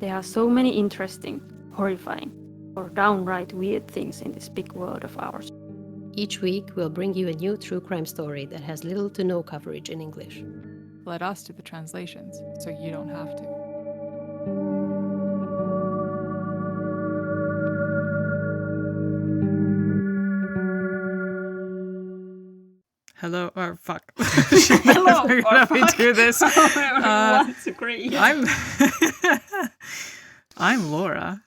There are so many interesting, horrifying, or downright weird things in this big world of ours. Each week, we'll bring you a new true crime story that has little to no coverage in English. Let us do the translations, so you don't have to. Hello, or fuck. Hello, We're or gonna we fuck. do this. Everyone's agree. I'm Laura.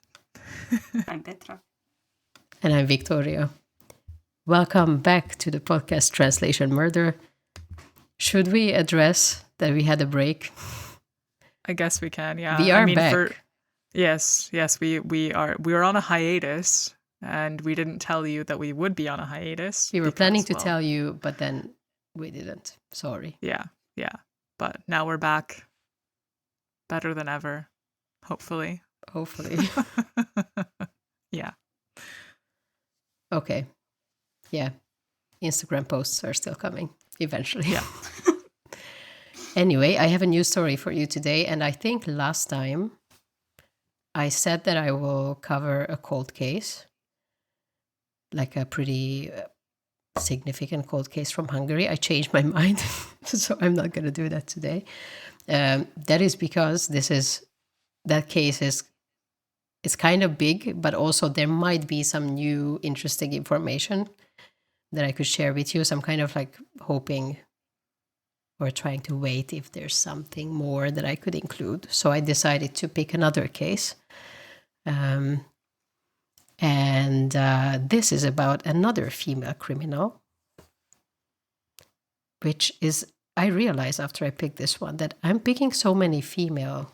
I'm Petra. And I'm Viktória. Welcome back to the podcast Translation Murder. Should we address that we had a break? I guess we can, yeah. We are back. Yes, we are. We were on a hiatus, and we didn't tell you that we would be on a hiatus. We were because, planning to well, tell you, but then we didn't. Sorry. Yeah. But now we're back, better than ever, hopefully. Hopefully. Yeah. Okay. Yeah. Instagram posts are still coming eventually. Yeah. Anyway, I have a new story for you today. And I think last time I said that I will cover a cold case, like a pretty significant cold case from Hungary. I changed my mind, so I'm not going to do that today. That is because that case is it's kind of big, but also there might be some new interesting information that I could share with you. So I'm kind of like hoping or trying to wait if there's something more that I could include. So I decided to pick another case. This is about another female criminal, which is, I realized after I picked this one that I'm picking so many female.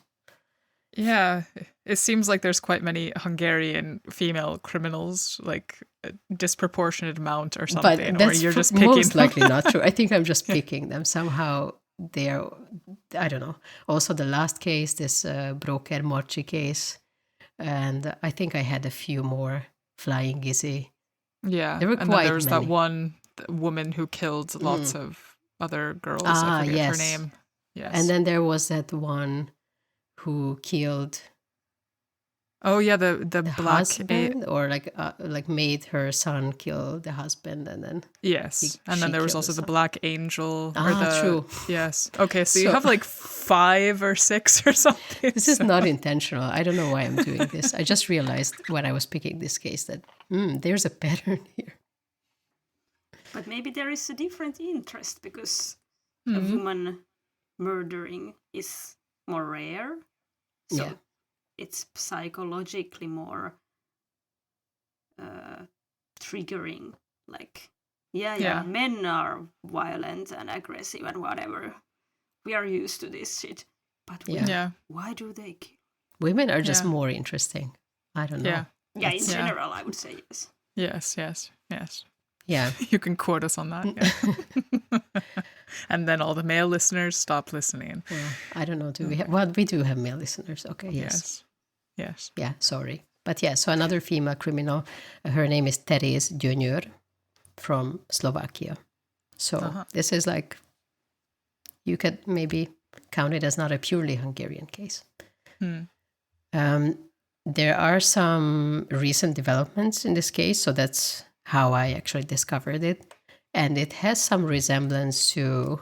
Yeah, it seems like there's quite many Hungarian female criminals, like a disproportionate amount or something. But that's or you're just picking most them. likely not true. I think I'm just picking them. Somehow they're, I don't know. Also the last case, this Broker Morcsi case. And I think I had a few more Flying Gizzy. Yeah, There were and quite then there was many. that one woman who killed lots of other girls. I forget yes. her name. Yes. And then there was that one who killed oh yeah, the the black husband, or like made her son kill the husband, and then yes, and then she there was killed also the the son. Black Angel. Or True. Yes. Okay, so you So- have like 5 or 6 or something. This is so- not intentional. I don't know why I'm doing this. I just realized when I was picking this case that there's a pattern here. But maybe there is a different interest because a Mhm. woman murdering is more rare. So Yeah. it's psychologically more triggering. Like, Yeah. men are violent and aggressive and whatever. We are used to this shit. But Yeah. women, Yeah. why do they kill? Women are just Yeah. more interesting. I don't know. Yeah. Yeah, in That's- general, I would say yes. Yes. Yeah. You can quote us on that. Yeah. And then all the male listeners stop listening. Well, I don't know. Do we have? Well, we do have male listeners. Okay. Yes. Yes. Yeah. Sorry. But yeah. So another female criminal. Her name is Teréz Gyönyör from Slovakia. So this is like, you could maybe count it as not a purely Hungarian case. There are some recent developments in this case, so that's how I actually discovered it. And it has some resemblance to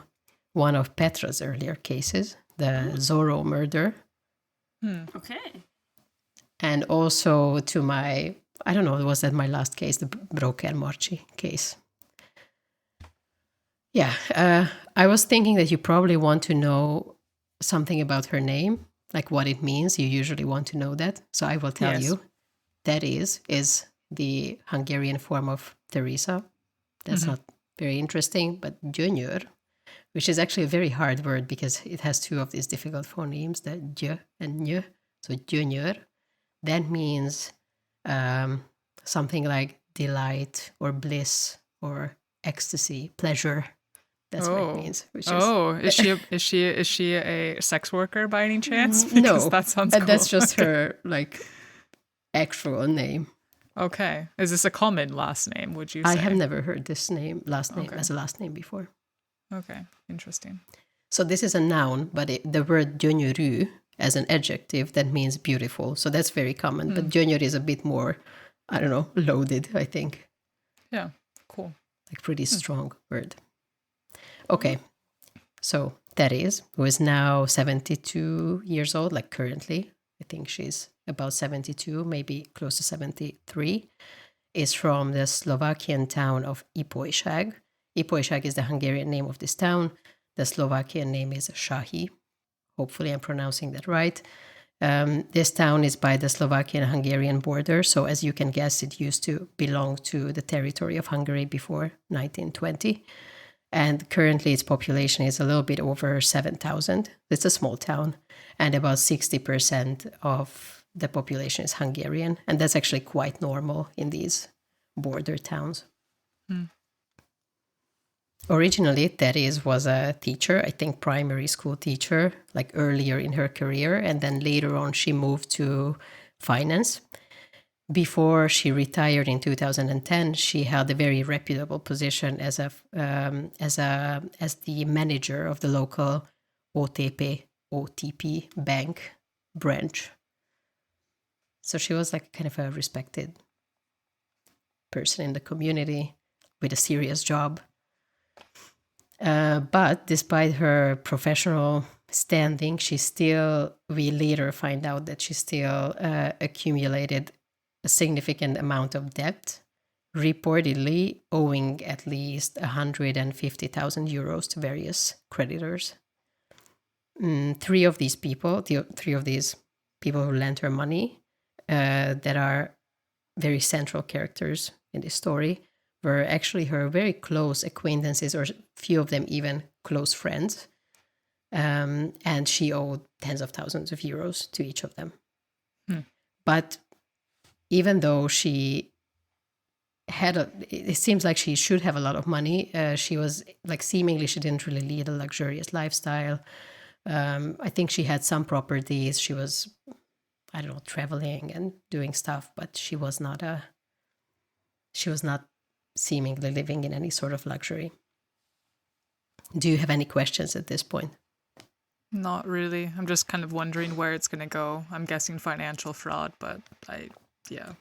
one of Petra's earlier cases, the Zorro murder, Okay. and also to my, I don't know, was that my last case, the Broker Morcsi case? Yeah, I was thinking that you probably want to know something about her name, like what it means. You usually want to know that. So I will tell Yes. you. That is the Hungarian form of Teresa. That's not very interesting, but Gyönyör, which is actually a very hard word because it has 2 of these difficult phonemes, the Gy and Ny. So Gyönyör, that means something like delight or bliss or ecstasy, pleasure. That's what it means. Which Is she a sex worker by any chance? No, Because that sounds cool. that's just her like actual name. Okay. Is this a common last name, would you say? I have never heard this last name Okay. as a last name before. Okay. Interesting. So this is a noun, but the word gyönyörű as an adjective that means beautiful. So that's very common. But Gyönyör is a bit more, I don't know, loaded, I think. Yeah, cool. Like pretty strong word. Okay, so Teréz, who is now 72 years old, like currently, I think she's about 72, maybe close to 73, is from the Slovakian town of Ipolyság. Ipolyság is the Hungarian name of this town. The Slovakian name is Shahi. Hopefully I'm pronouncing that right. This town is by the Slovakian-Hungarian border, so as you can guess, it used to belong to the territory of Hungary before 1920. And currently its population is a little bit over 7,000. It's a small town, and about 60% of the population is Hungarian, and that's actually quite normal in these border towns. Originally, Teréz was a teacher, I think primary school teacher, like earlier in her career, and then later on she moved to finance. Before she retired in 2010, she held a very reputable position as the manager of the local OTP bank branch. So she was like kind of a respected person in the community with a serious job. But despite her professional standing, we later find out that she still accumulated a significant amount of debt, reportedly owing at least 150,000 euros to various creditors. Three of these people who lent her money, that are very central characters in this story, were actually her very close acquaintances, or few of them even close friends. And she owed tens of thousands of euros to each of them. But even though she it seems like she should have a lot of money, she was like, seemingly she didn't really lead a luxurious lifestyle. I think she had some properties. She was, I don't know, traveling and doing stuff, but she was not seemingly living in any sort of luxury. Do you have any questions at this point? Not really. I'm just kind of wondering where it's going to go. I'm guessing financial fraud, but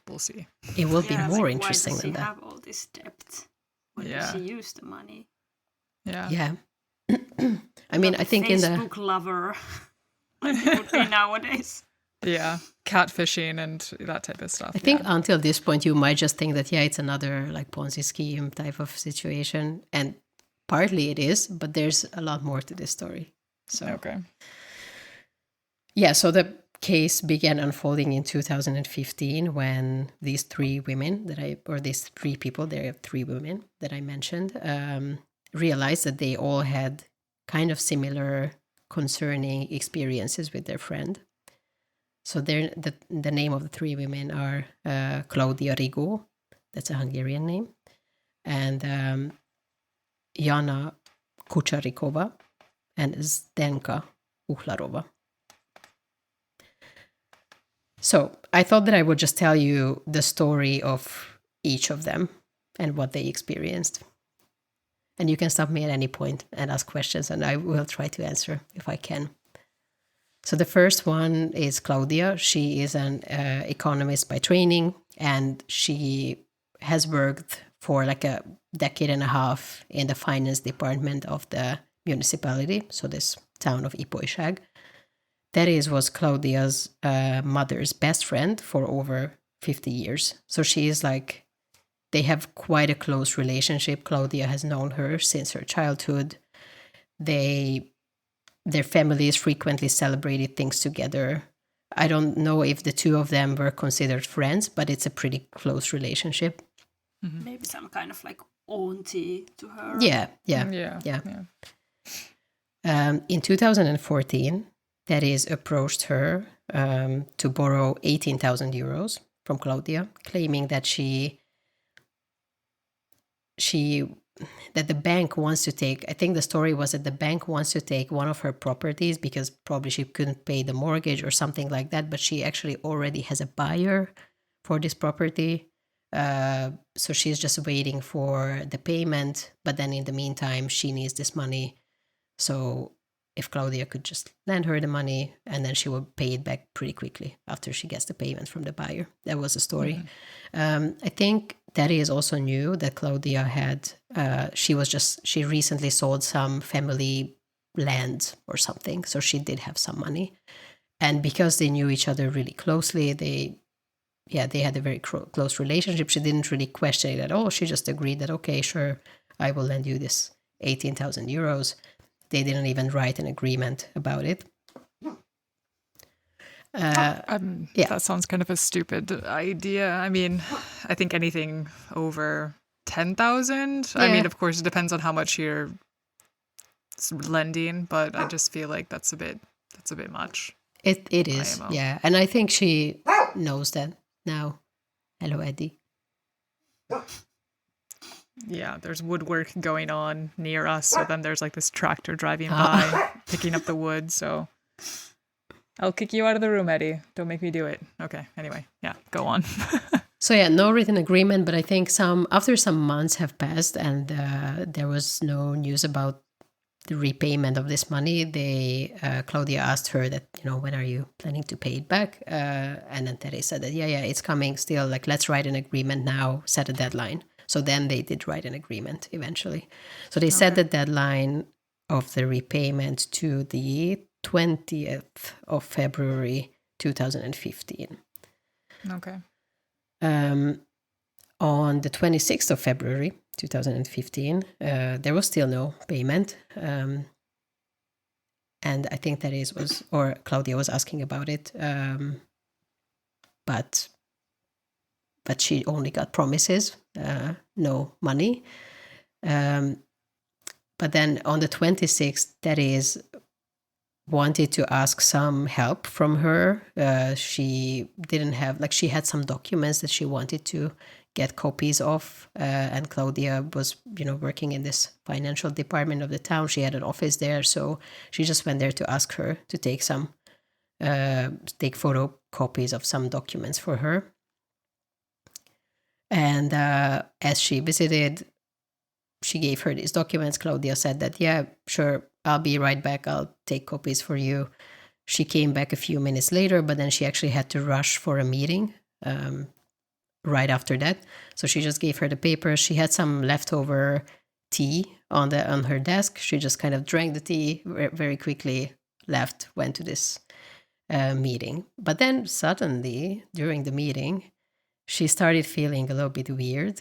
we'll see. It will be more like, interesting why does than she that. have all this debt? When does she use the money? Yeah. I mean, I think Facebook lover, like it would be nowadays. Yeah, catfishing and that type of stuff. I think until this point, you might just think that, it's another like Ponzi scheme type of situation. And partly it is, but there's a lot more to this story. So, okay. Yeah, so the case began unfolding in 2015 when these three women these three people, there are three women that I mentioned, realized that they all had kind of similar concerning experiences with their friend. So the name of the three women are Claudia Rigó, that's a Hungarian name, and Jana Kucharikova and Zdenka Uhlarova. So I thought that I would just tell you the story of each of them and what they experienced. And you can stop me at any point and ask questions, and I will try to answer if I can. So the first one is Claudia. She is an economist by training, and she has worked for like a decade and a half in the finance department of the municipality, so this town of Ipolyság. Teréz was Claudia's mother's best friend for over 50 years. So she is like, they have quite a close relationship. Claudia has known her since her childhood. Their families frequently celebrated things together. I don't know if the two of them were considered friends, but it's a pretty close relationship. Mm-hmm. Maybe some kind of like auntie to her. Yeah. In 2014, Teréz approached her to borrow 18,000 euros from Claudia, claiming that that the bank wants to take, I think the story was that the bank wants to take one of her properties because probably she couldn't pay the mortgage or something like that, but she actually already has a buyer for this property. So she's just waiting for the payment, but then in the meantime, she needs this money. So if Claudia could just lend her the money, and then she would pay it back pretty quickly after she gets the payment from the buyer. That was the story. I think Teréz also knew that Claudia had, she recently sold some family land or something, so she did have some money. And because they knew each other really closely, they had a very close relationship. She didn't really question it at all. She just agreed that, okay, sure, I will lend you this 18,000 euros. They didn't even write an agreement about it. That sounds kind of a stupid idea. I mean, I think anything over 10,000. I mean, of course, it depends on how much you're lending, but I just feel like that's a bit much. It is, yeah. And I think she knows that now. Hello, Eddie. Yeah, there's woodwork going on near us, so then there's like this tractor driving by, picking up the wood, so I'll kick you out of the room, Eddie. Don't make me do it. Okay, anyway, yeah, go on. So yeah, no written agreement, but I think after some months have passed and there was no news about the repayment of this money, Claudia asked her that, when are you planning to pay it back? And then Teréz said that, yeah, it's coming still, like, let's write an agreement now, set a deadline. So then they did write an agreement eventually. So they set the deadline of the repayment to the 20th of February 2015. Okay. On the 26th of February 2015, there was still no payment. And I think Claudia was asking about it. But she only got promises, no money. But then on the 26th, Teréz wanted to ask some help from her. She didn't have, she had some documents that she wanted to get copies of. And Claudia was, working in this financial department of the town. She had an office there. So she just went there to ask her to take photocopies of some documents for her. And as she visited, she gave her these documents. Claudia said that, yeah, sure, I'll be right back. I'll take copies for you. She came back a few minutes later, but then she actually had to rush for a meeting right after that. So she just gave her the papers. She had some leftover tea on her desk. She just kind of drank the tea very quickly, left, went to this meeting. But then suddenly, during the meeting, she started feeling a little bit weird.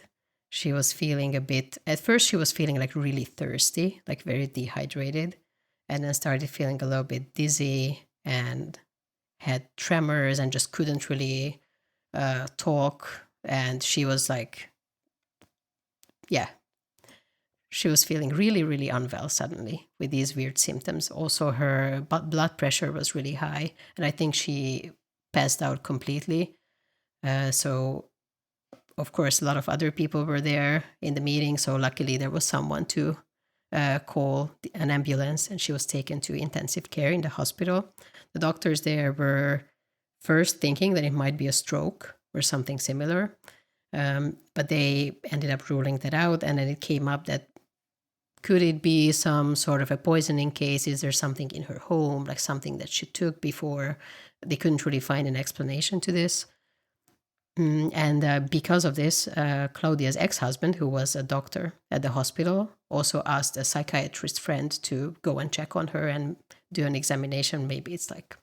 She was feeling at first she was feeling like really thirsty, like very dehydrated, and then started feeling a little bit dizzy and had tremors and just couldn't really talk. And she was she was feeling really, really unwell suddenly with these weird symptoms. Also, her blood pressure was really high, and I think she passed out completely. So, of course, a lot of other people were there in the meeting. So luckily there was someone to call an ambulance, and she was taken to intensive care in the hospital. The doctors there were first thinking that it might be a stroke or something similar. But they ended up ruling that out. And then it came up that could it be some sort of a poisoning case? Is there something in her home, like something that she took before? They couldn't really find an explanation to this. And because of this, Claudia's ex-husband, who was a doctor at the hospital, also asked a psychiatrist friend to go and check on her and do an examination. Maybe it's like,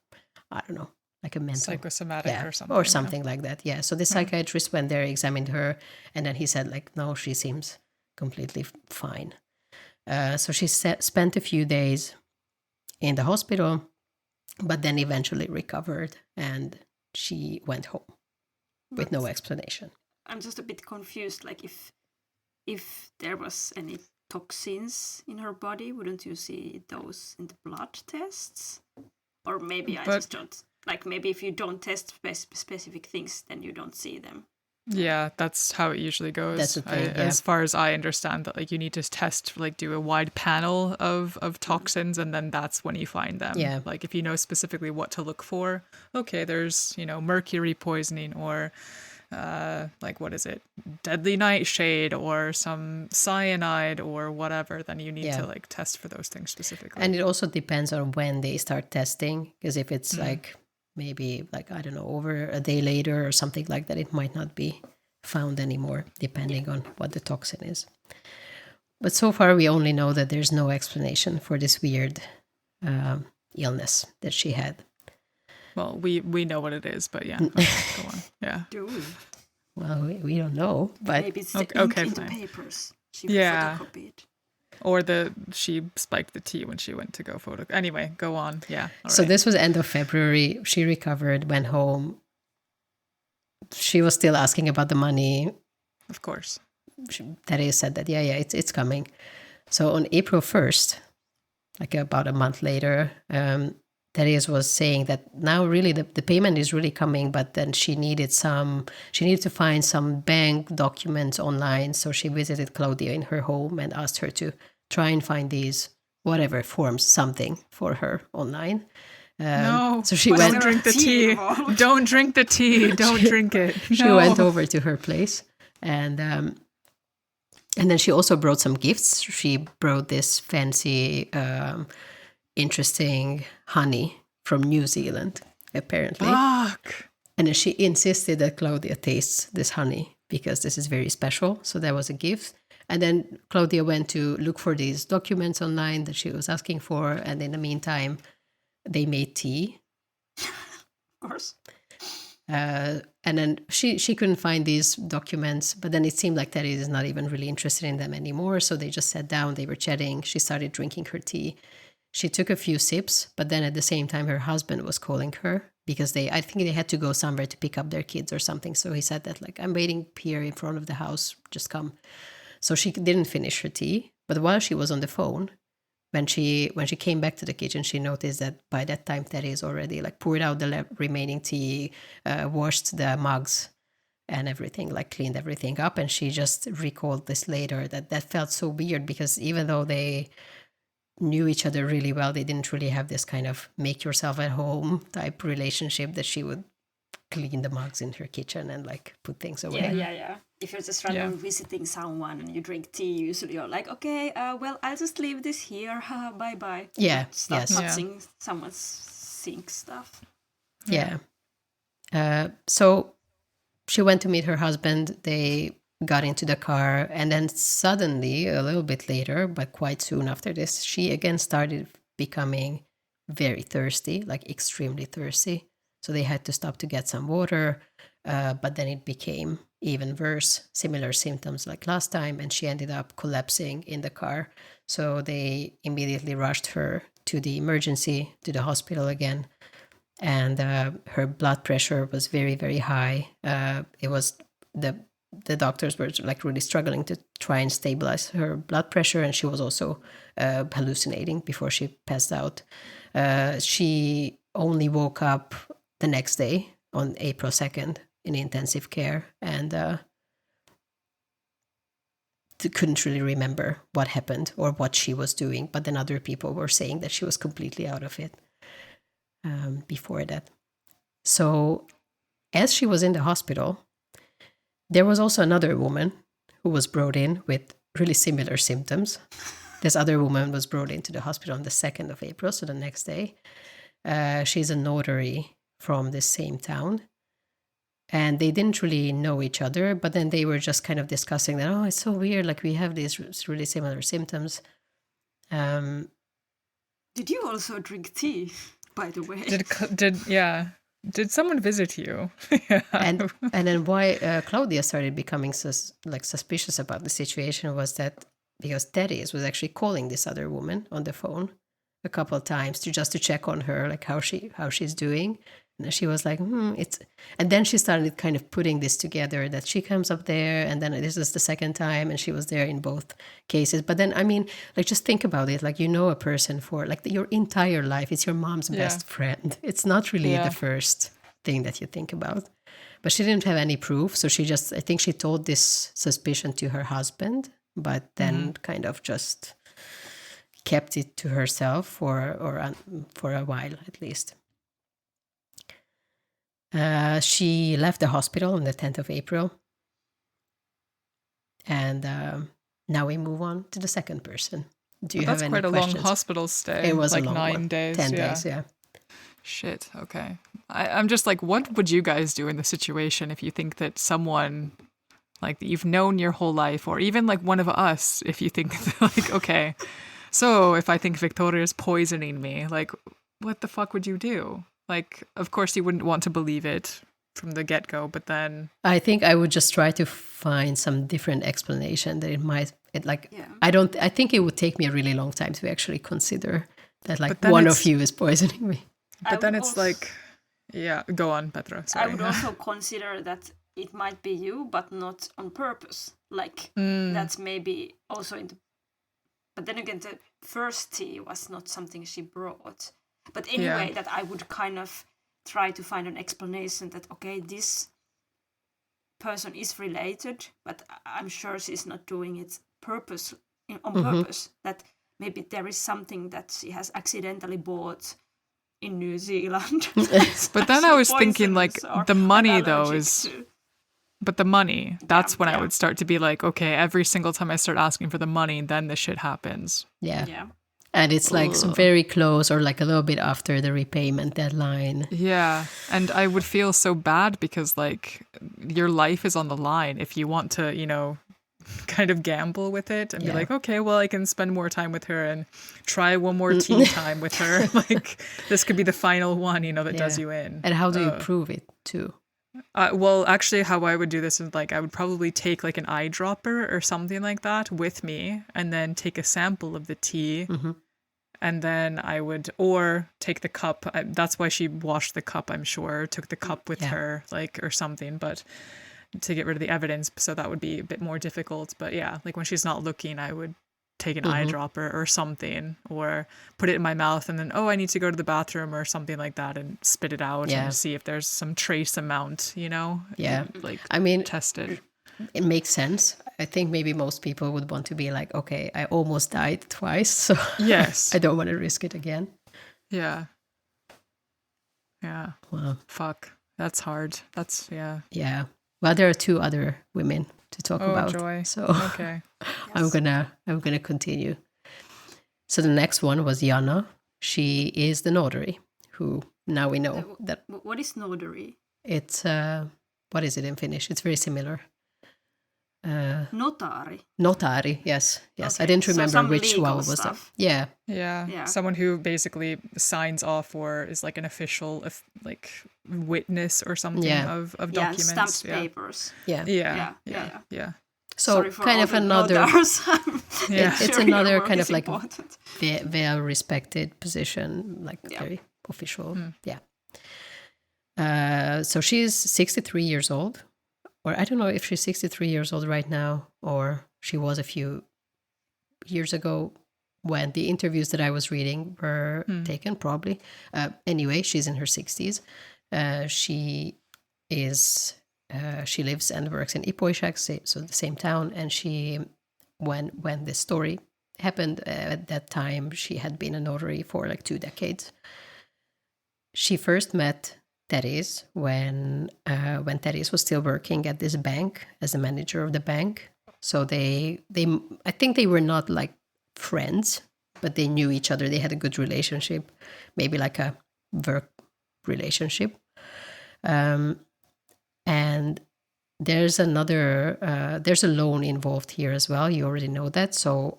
I don't know, like a mental... Psychosomatic or something. Or something like that, yeah. So the psychiatrist went there, examined her, and then he said, no, she seems completely fine. So she spent a few days in the hospital, but then eventually recovered, and she went home. With no explanation. I'm just a bit confused. Like, if there was any toxins in her body, wouldn't you see those in the blood tests? Or maybe I just don't. Like, maybe if you don't test specific things, then you don't see them. Yeah, that's how it usually goes. That's the thing, As far as I understand that, you need to test, do a wide panel of toxins, and then that's when you find them. Yeah. If you know specifically what to look for, okay, there's, mercury poisoning or like what is it, deadly nightshade or some cyanide or whatever, then you need to like test for those things specifically. And it also depends on when they start testing, because if it's like maybe like, I don't know, over a day later or something like that, it might not be found anymore, depending on what the toxin is. But so far we only know that there's no explanation for this weird illness that she had. Well, we know what it is, but yeah, okay, go on. Yeah. Well, we don't know, but maybe it's the ink in the papers. She photocopied. Or she spiked the tea when she went to go photo. Anyway, go on. Yeah. So this was end of February. She recovered, went home. She was still asking about the money. Of course. Teréz said that, it's coming. So on April 1st, like about a month later, Teréz was saying that now really the payment is really coming, but then she needed to find some bank documents online. So she visited Claudia in her home and asked her to try and find these whatever forms, something for her online. No, so she don't drink the tea. Don't drink the tea. Don't drink it. No. She went over to her place, and then she also brought some gifts. She brought this fancy, interesting honey from New Zealand, apparently. Fuck. And then she insisted that Claudia tastes this honey because this is very special. So that was a gift. And then Claudia went to look for these documents online that she was asking for. And in the meantime, they made tea. Of course. And then she couldn't find these documents, but then it seemed like Teréz is not even really interested in them anymore. So they just sat down, they were chatting. She started drinking her tea. She took a few sips, but then at the same time, her husband was calling her because I think they had to go somewhere to pick up their kids or something. So he said that like, I'm waiting here in front of the house, just come. So she didn't finish her tea, but while she was on the phone, when she came back to the kitchen, she noticed that by that time Teréz already like poured out the remaining tea, washed the mugs and everything, like cleaned everything up. And she just recalled this later that felt so weird because even though they knew each other really well, they didn't really have this kind of make yourself at home type relationship that she would clean the mugs in her kitchen and like put things away. Yeah. If you're just randomly visiting someone and you drink tea, usually you're like, okay, well, I'll just leave this here. Bye-bye. Yeah, Stop touching someone's sink stuff. Yeah. So she went to meet her husband. They got into the car, and then suddenly, a little bit later, but quite soon after this, she again started becoming very thirsty, like extremely thirsty. So they had to stop to get some water, but then it became even worse, similar symptoms like last time, and she ended up collapsing in the car. So they immediately rushed her to the emergency, to the hospital again, and her blood pressure was very, very high. It was the doctors were like really struggling to try and stabilize her blood pressure, and she was also hallucinating before she passed out. She only woke up the next day on April 2nd in intensive care and couldn't really remember what happened or what she was doing, but then other people were saying that she was completely out of it before that. So as she was in the hospital, there was also another woman who was brought in with really similar symptoms. This other woman was brought into the hospital on the 2nd of April, so the next day. She's a notary from the same town. And they didn't really know each other, but then they were just kind of discussing that, oh, it's so weird, like we have these really similar symptoms. Did you also drink tea, by the way? Did someone visit you? And then why Claudia started becoming suspicious about the situation was that because Teréz was actually calling this other woman on the phone a couple of times to check on her, like how she's doing. And she was like, and then she started kind of putting this together that she comes up there and then this is the second time and she was there in both cases. But then, I mean, like just think about it, like you know a person for like your entire life. It's your mom's best friend. It's not really the first thing that you think about. But she didn't have any proof. So I think she told this suspicion to her husband, but then kind of just kept it to herself for a while at least. She left the hospital on the 10th of April. And now we move on to the second person. Do you But have that's any quite a questions? long hospital stay. It was like a long 9 one. days. 10 days, yeah. Shit. Okay. I'm just like, what would you guys do in the situation if you think that someone like that you've known your whole life, or even like one of us, if you think like, okay, so if I think Victoria's poisoning me, like, what the fuck would you do? Like, of course you wouldn't want to believe it from the get-go, but then I think I would just try to find some different explanation that Yeah. I think it would take me a really long time to actually consider that like But then one of it's- you is poisoning me. but then would it's also- like, yeah, go on, Petra. I Sorry. would also consider that it might be you, but not on purpose. Like Mm. that's maybe also in the. But then again, the first tea was not something she brought. But anyway, that I would kind of try to find an explanation that okay, this person is related, but I'm sure she's not doing it on purpose. That maybe there is something that she has accidentally bought in New Zealand. But then I was thinking like Poisonous or the money an though allergic is, to- but the money, that's when I yeah. would start to be like, okay, every single time I start asking for the money, then the shit happens. Yeah. Yeah. And it's like very close or like a little bit after the repayment deadline. Yeah. And I would feel so bad because like your life is on the line if you want to, you know, kind of gamble with it and be Yeah. like, okay, well, I can spend more time with her and try one more tea time with her. Like this could be the final one, you know, that does Yeah. you in. And how do you prove it too? Well, actually, how I would do this is like I would probably take like an eyedropper or something like that with me, and then take a sample of the tea, and then I would or take the cup. That's why she washed the cup. I'm sure took the cup with Yeah. her, like or something, but to get rid of the evidence. So that would be a bit more difficult. But yeah, like when she's not looking, I would take an eyedropper or something, or put it in my mouth and then, oh, I need to go to the bathroom or something like that and spit it out Yeah. and see if there's some trace amount, you know? Yeah. Like I mean, test it. it makes sense. I think maybe most people would want to be like, okay, I almost died twice, so Yes. I don't want to risk it again. Yeah. Yeah. Wow. Fuck. That's hard. That's, yeah. Yeah. Well, there are two other women to talk Oh, about. joy. So Okay. I'm gonna continue. So the next one was Jana. She is the notary, who now we know that What is notary? it's what is it in Finnish? It's very similar. Notari. Notari, yes. I Okay, didn't so remember some which legal one was that. stuff. Yeah, Yeah. Yeah. Someone who basically signs off or is like an official, like witness or something Yeah. of Yeah, documents. stamps yeah. papers. yeah. Yeah. So Sorry for kind all of the another, notars. Yeah. it's Sure, your another work kind is of like important. well respected position, like Yeah. very official. Yeah. So she's 63 years old, or I don't know if she's 63 years old right now, or she was a few years ago when the interviews that I was reading were taken, probably. Anyway, she's in her 60s. She lives and works in Ipolyság, so the same town. And she, when this story happened, at that time, she had been a notary for like 2 decades. She first met Teréz when Teréz was still working at this bank as the manager of the bank. So I think they were not like friends, but they knew each other. They had a good relationship, maybe like a work relationship. And there's a loan involved here as well. You already know that. So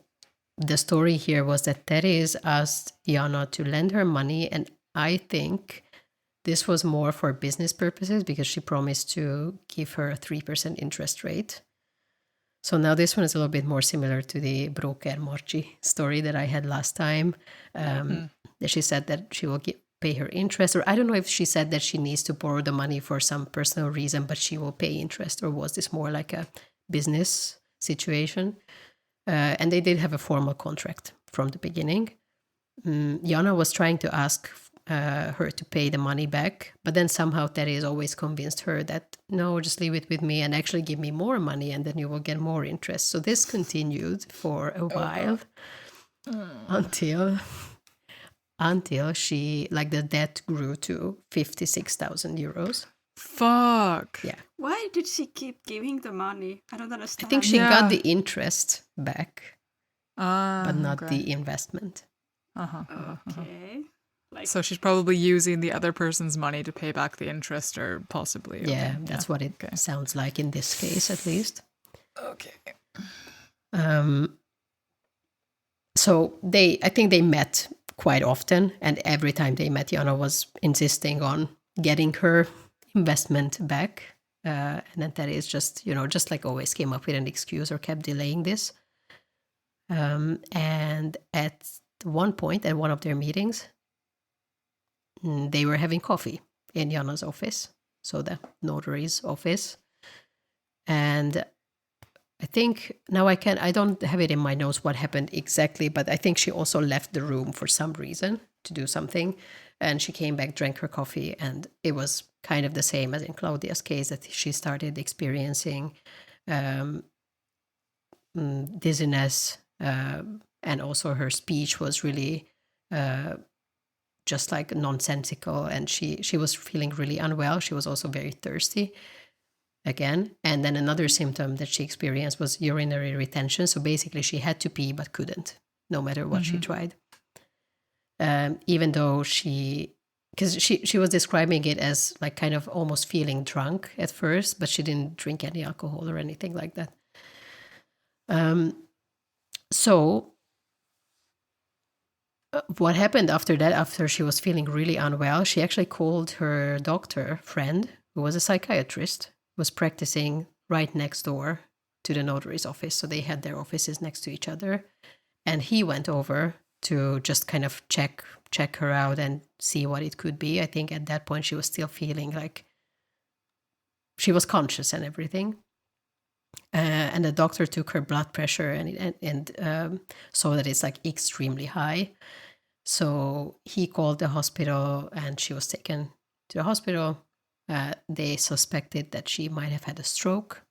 the story here was that Teréz asked Jana to lend her money, and I think this was more for business purposes because she promised to give her a 3% interest rate. So now this one is a little bit more similar to the broker Morci story that I had last time. That she said that she will pay her interest, or I don't know if she said that she needs to borrow the money for some personal reason, but she will pay interest, or was this more like a business situation? And they did have a formal contract from the beginning. Jana was trying to ask her to pay the money back, but then somehow Teréz always convinced her that no, just leave it with me and actually give me more money and then you will get more interest. So this continued for a while until she, like, the debt grew to 56,000 euros. Fuck. Yeah. Why did she keep giving the money? I don't I understand. think she Yeah. got the interest back, But not the investment. Okay. Like, So she's probably using the other person's money to pay back the interest, or possibly. Okay. Yeah, that's what it Okay. sounds like in this case, at least. Okay. So I think they met quite often, and every time they met, Jana was insisting on getting her investment back. And then Teréz just like always came up with an excuse or kept delaying this. And at one point, at one of their meetings, they were having coffee in Jana's office, so the notary's office. And I think now I don't have it in my notes what happened exactly, but I think she also left the room for some reason to do something. And she came back, drank her coffee, and it was kind of the same as in Claudia's case, that she started experiencing dizziness, and also her speech was really just like nonsensical, and she was feeling really unwell. She was also very thirsty again. And then another symptom that she experienced was urinary retention. So basically she had to pee but couldn't, no matter what she tried. Even though because she was describing it as like kind of almost feeling drunk at first, but she didn't drink any alcohol or anything like that. So what happened after that, after she was feeling really unwell, she actually called her doctor friend, who was a psychiatrist, was practicing right next door to the notary's office. So they had their offices next to each other. And he went over to just kind of check her out and see what it could be. I think at that point she was still feeling like she was conscious and everything. And the doctor took her blood pressure and saw that it's like extremely high. So he called the hospital and she was taken to the hospital. They suspected that she might have had a stroke,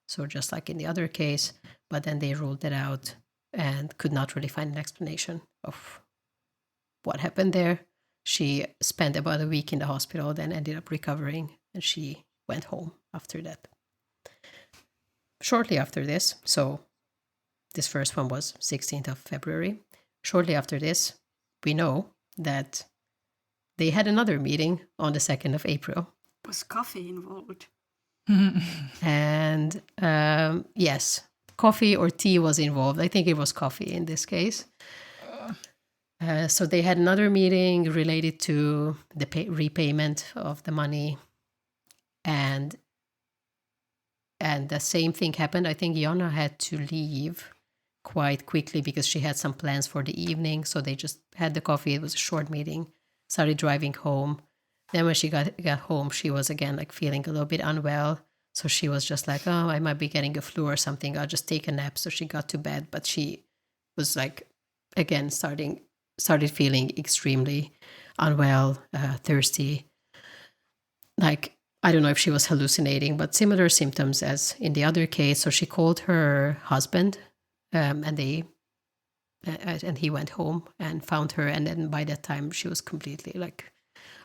so just like in the other case, but then they ruled it out and could not really find an explanation of what happened there. She spent about a week in the hospital, then ended up recovering, and she went home after that. Shortly after this, so this first one was 16th of February. Shortly after this, we know that they had another meeting on the 2nd of April. was coffee involved? And yes, coffee or tea was involved. I think it was coffee in this case. So they had another meeting related to the repayment of the money. And the same thing happened. I think Jana had to leave quite quickly because she had some plans for the evening. So they just had the coffee. It was a short meeting, started driving home. Then when she got home, she was again like feeling a little bit unwell. So she was just like, oh, I might be getting a flu or something. I'll just take a nap. So she got to bed, but she was like, again, started feeling extremely unwell, thirsty. Like, I don't know if she was hallucinating, but similar symptoms as in the other case. So she called her husband, and he went home and found her. And then by that time, she was completely like,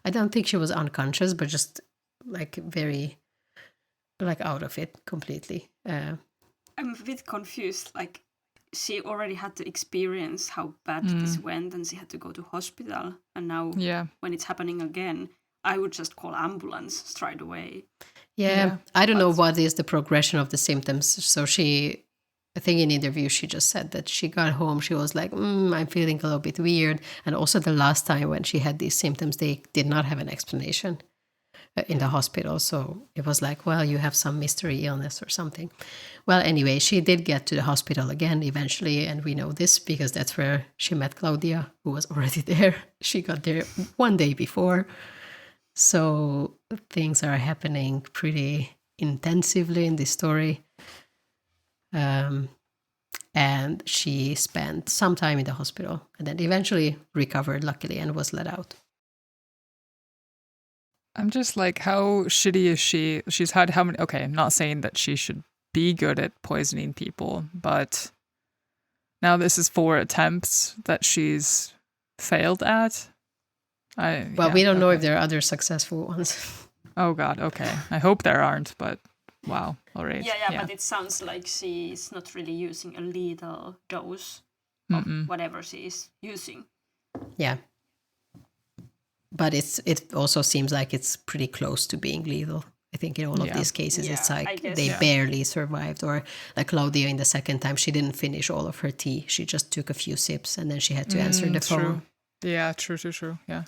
I don't think she was unconscious, but just like very, like out of it completely. I'm a bit confused. Like, she already had to experience how bad this went, and she had to go to hospital. And now, when it's happening again, I would just call ambulance straight away. Yeah. I don't know what is the progression of the symptoms. So I think in interview, she just said that she got home, she was like, I'm feeling a little bit weird. And also the last time when she had these symptoms, they did not have an explanation in the hospital. So it was like, well, you have some mystery illness or something. Well, anyway, she did get to the hospital again eventually. And we know this because that's where she met Claudia, who was already there. She got there one day before. So things are happening pretty intensively in this story. And she spent some time in the hospital and then eventually recovered, luckily, and was let out. I'm just like, how shitty is she? She's had how many? Okay, I'm not saying that she should be good at poisoning people, but now this is 4 attempts that she's failed at. We don't know if there are other successful ones. Oh God. Okay. I hope there aren't, but wow. All right. Yeah, but it sounds like she's not really using a lethal dose of whatever she is using. Yeah. But it also seems like it's pretty close to being lethal. I think in all of these cases, it's like they barely survived. Or like Claudia in the second time, she didn't finish all of her tea. She just took a few sips and then she had to answer the phone. True. Yeah, true. Yeah.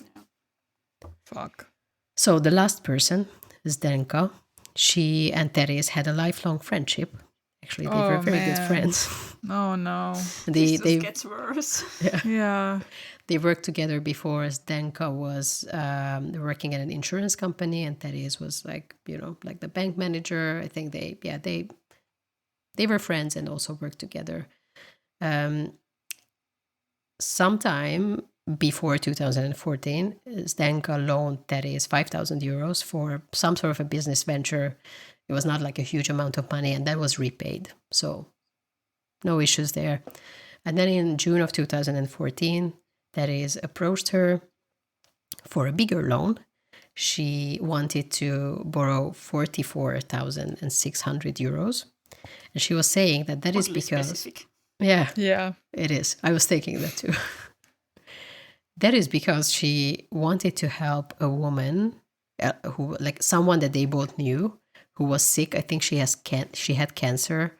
Fuck. So the last person, Zdenka, she and Teréz had a lifelong friendship. Actually, they were very good friends. Oh no. This just gets worse. Yeah. They worked together before. Zdenka was working at an insurance company, and Teréz was like the bank manager. I think they were friends and also worked together. Sometime before 2014, Zdenka loaned Teréz 5,000 euros for some sort of a business venture. It was not like a huge amount of money, and that was repaid. So no issues there. And then in June of 2014, Teréz approached her for a bigger loan. She wanted to borrow 44,600 euros. And she was saying that is because... Specific. Yeah, it is. I was thinking that too. That is because she wanted to help a woman who, like someone that they both knew, who was sick. I think she had cancer.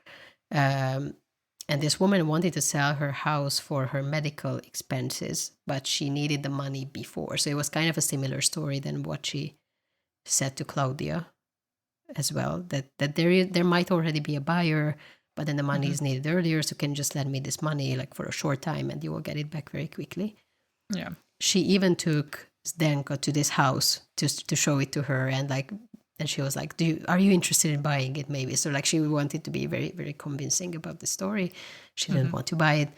And this woman wanted to sell her house for her medical expenses, but she needed the money before. So it was kind of a similar story than what she said to Claudia as well, that there might already be a buyer, but then the money is needed earlier, so can you just lend me this money like for a short time and you will get it back very quickly. Yeah. She even took Zdenka to this house to show it to her, and she was like, are you interested in buying it maybe? So like she wanted to be very, very convincing about the story. She didn't want to buy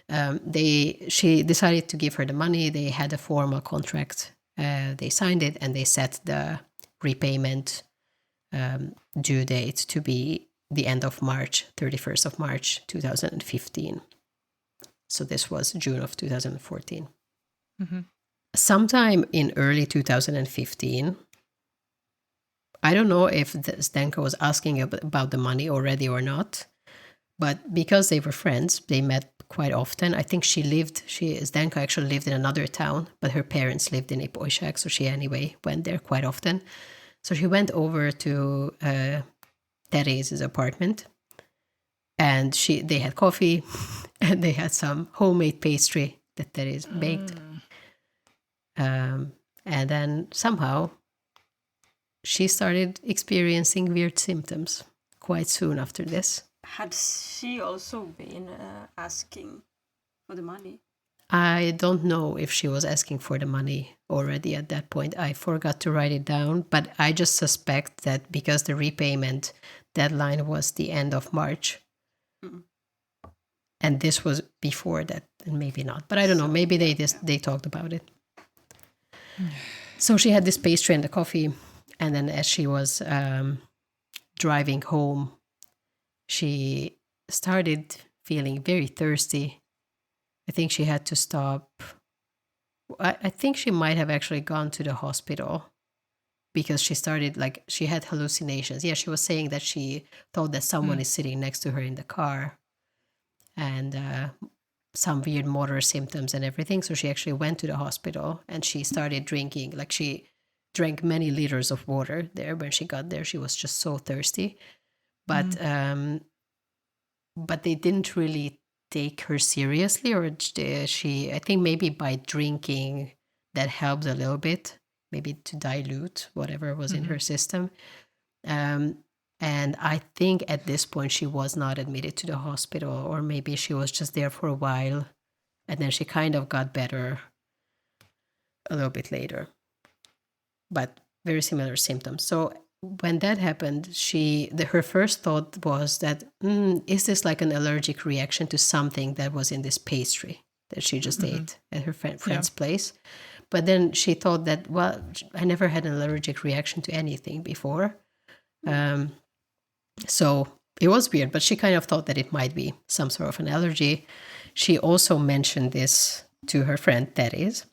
it. She decided to give her the money. They had a formal contract. They signed it, and they set the repayment due date to be the end of March, 31st of March, 2015. So this was June of 2014. Sometime in early 2015, I don't know if Zdenka was asking about the money already or not, but because they were friends, they met quite often. I think Zdenka actually lived in another town, but her parents lived in Ipolyság, so she anyway went there quite often. So she went over to Teréz's apartment, and they had coffee, and they had some homemade pastry that Teréz baked. And then somehow she started experiencing weird symptoms quite soon after this. Had she also been asking for the money? I don't know if she was asking for the money already at that point. I forgot to write it down, but I just suspect that because the repayment deadline was the end of March, and this was before that, and maybe not. But I don't know. Maybe they talked about it. So she had this pastry and the coffee, and then as she was driving home, she started feeling very thirsty. I think she had to stop. I think she might have actually gone to the hospital because she had hallucinations. Yeah, she was saying that she thought that someone is sitting next to her in the car, and some weird motor symptoms and everything. So she actually went to the hospital, and she started drinking. Like she drank many liters of water there when she got there. She was just so thirsty. But they didn't really take her seriously, or I think maybe by drinking that helped a little bit, maybe to dilute whatever was in her system. And I think at this point she was not admitted to the hospital, or maybe she was just there for a while, and then she kind of got better a little bit later. But very similar symptoms. So when that happened, her first thought was that, is this like an allergic reaction to something that was in this pastry that she just ate at her friend's place? But then she thought that, well, I never had an allergic reaction to anything before. So it was weird, but she kind of thought that it might be some sort of an allergy. She also mentioned this to her friend Teréz.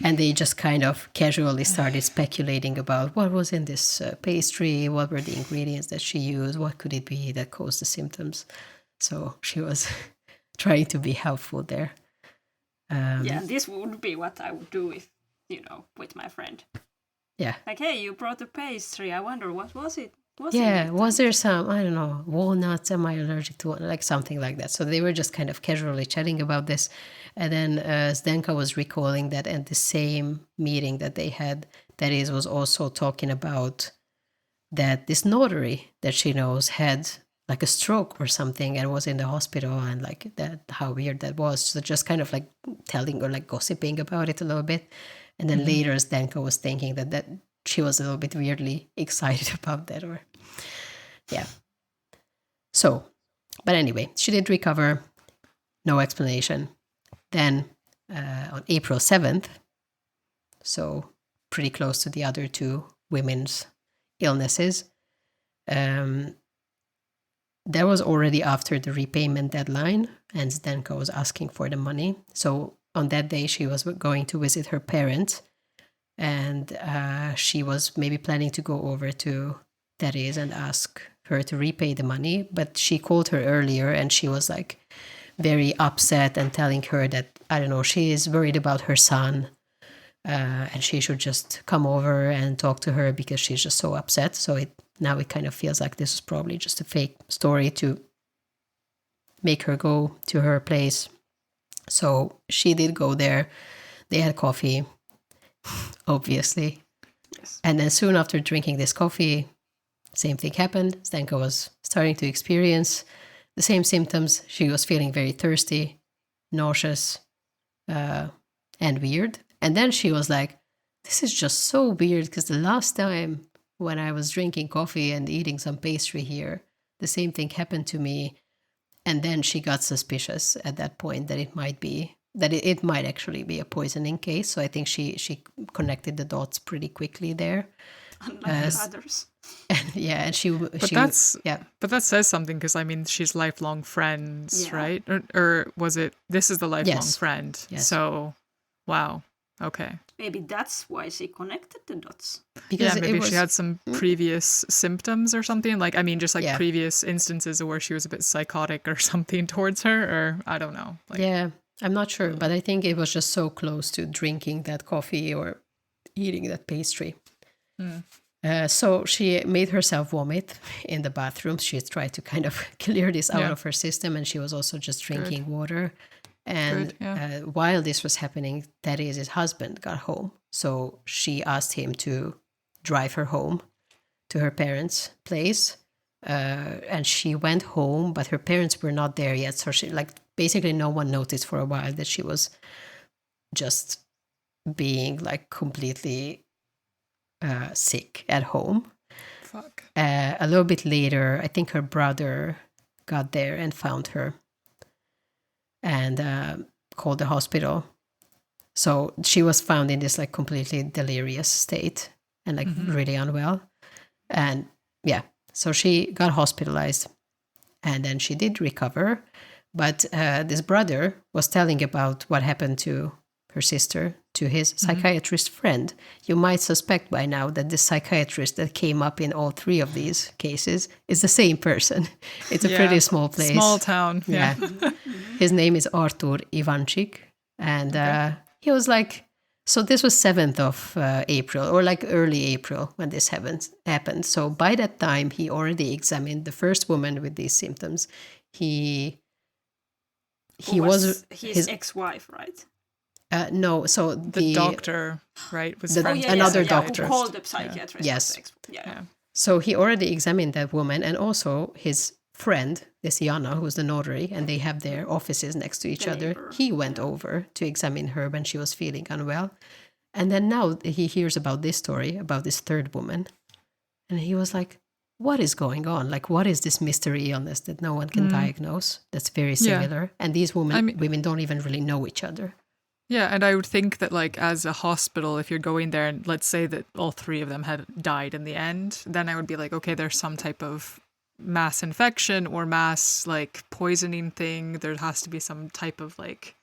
And they just kind of casually started speculating about what was in this pastry, what were the ingredients that she used, what could it be that caused the symptoms. So she was trying to be helpful there. Yeah, this would be what I would do if, with my friend. Yeah. Like, hey, you brought a pastry. I wonder, what was it? Was there some, I don't know, walnuts? Am I allergic to like something like that? So they were just kind of casually chatting about this. And then Zdenka was recalling that at the same meeting that they had, Teréz was also talking about that this notary that she knows had like a stroke or something and was in the hospital, and like that, how weird that was. So just kind of like telling or like gossiping about it a little bit. And then later Zdenka was thinking that she was a little bit weirdly excited about that, or yeah. So, but anyway, she did recover, no explanation. Then on April 7th, so pretty close to the other two women's illnesses, that was already after the repayment deadline, and Zdenka was asking for the money. So on that day, she was going to visit her parents, and she was maybe planning to go over to Teréz and ask her to repay the money. But she called her earlier, and she was like very upset and telling her that, I don't know, she is worried about her son, and she should just come over and talk to her because she's just so upset. So now it kind of feels like this is probably just a fake story to make her go to her place. So she did go there. They had coffee, obviously. Yes. And then soon after drinking this coffee, same thing happened. Zdenka was starting to experience the same symptoms. She was feeling very thirsty, nauseous, and weird. And then she was like, this is just so weird, because the last time when I was drinking coffee and eating some pastry here, the same thing happened to me. And then she got suspicious at that point that it might actually be a poisoning case. So I think she connected the dots pretty quickly there. Unlike the others. But that says something, because I mean, she's lifelong friends, right? Or was it? This is the lifelong friend. Yes. So, wow. Okay. Maybe that's why she connected the dots. Because maybe she had some previous symptoms or something. Like, I mean, just like previous instances where she was a bit psychotic or something towards her, or I don't know. Like, yeah, I'm not sure, but I think it was just so close to drinking that coffee or eating that pastry. So she made herself vomit in the bathroom. She tried to kind of clear this out of her system, and she was also just drinking water. And while this was happening, Teréz's husband got home. So she asked him to drive her home to her parents' place. And she went home, but her parents were not there yet. So she, like, basically no one noticed for a while that she was just being like completely sick at home. Fuck. A little bit later, I think her brother got there and found her and called the hospital. So she was found in this like completely delirious state and like really unwell. And so she got hospitalized, and then she did recover. But this brother was telling about what happened to her sister to his psychiatrist friend. You might suspect by now that the psychiatrist that came up in all three of these cases is the same person. It's a pretty small place. Small town. Yeah. His name is Artur Ivancic. And he was like, so this was 7th of April, or like early April when this happened. So by that time, he already examined the first woman with these symptoms. He was his ex-wife, right? No, so the doctor, right, was another doctor. Who called the psychiatrist. Yes. Yeah. So he already examined that woman, and also his friend, this Jana, who's the notary, and they have their offices next to each other. He went over to examine her when she was feeling unwell. And then now he hears about this story, about this third woman. And he was like, what is going on? Like, what is this mystery illness that no one can diagnose? That's very similar. And these women don't even really know each other. Yeah, and I would think that, like, as a hospital, if you're going there and let's say that all three of them had died in the end, then I would be like, okay, there's some type of mass infection or mass, like, poisoning thing. There has to be some type of, like,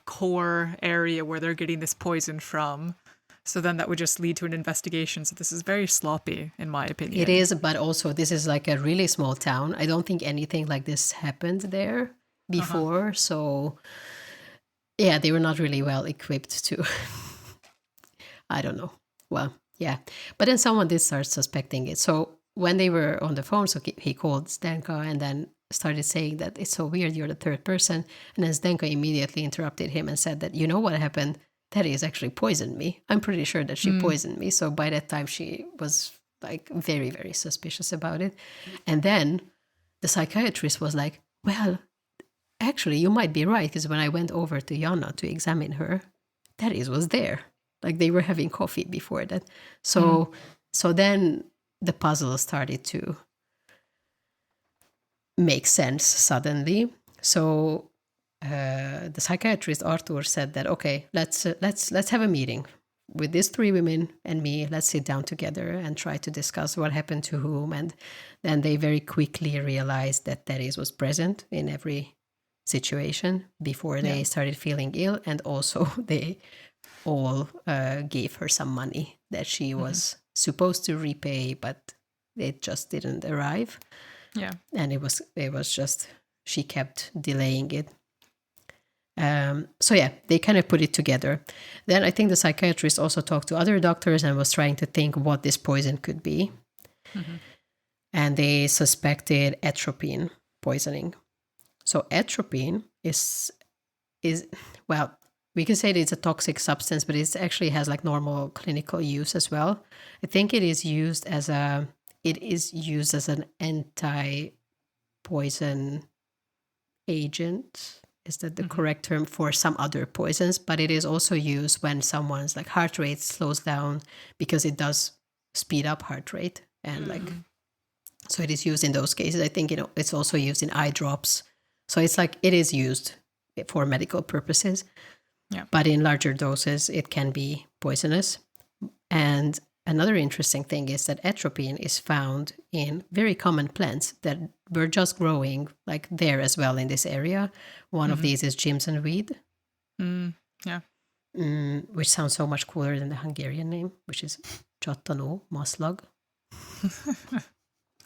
core area where they're getting this poison from. So then that would just lead to an investigation. So this is very sloppy, in my opinion. It is, but also this is like a really small town. I don't think anything like this happened there before. So yeah, they were not really well equipped to, I don't know. Well, yeah. But then someone did start suspecting it. So when they were on the phone, so he called Zdenka and then started saying that it's so weird, you're the third person. And then Zdenka immediately interrupted him and said that, you know what happened? Teréz actually poisoned me. I'm pretty sure that she poisoned me. So by that time, she was like very, very suspicious about it. And then the psychiatrist was like, well, actually, you might be right, because when I went over to Jana to examine her, Teréz was there. Like they were having coffee before that. So then the puzzle started to make sense suddenly. So the psychiatrist Arthur said that, okay, let's have a meeting with these three women and me. Let's sit down together and try to discuss what happened to whom. And then they very quickly realized that Teréz was present in every situation before they started feeling ill, and also they all gave her some money that she was supposed to repay, but it just didn't arrive. Yeah, and it was just she kept delaying it. So yeah, they kind of put it together. Then I think the psychiatrist also talked to other doctors and was trying to think what this poison could be, and they suspected atropine poisoning. So atropine is well, we can say that it's a toxic substance, but it actually has like normal clinical use as well. I think it is used as an anti-poison agent. Is that the correct term for some other poisons? But it is also used when someone's like heart rate slows down, because it does speed up heart rate, and like so it is used in those cases. I think it's also used in eye drops. So it's like it is used for medical purposes. Yeah. But in larger doses, it can be poisonous. And another interesting thing is that atropine is found in very common plants that were just growing like there as well in this area. One of these is Jimson weed. Yeah. Which sounds so much cooler than the Hungarian name, which is Csattanó Maszlag.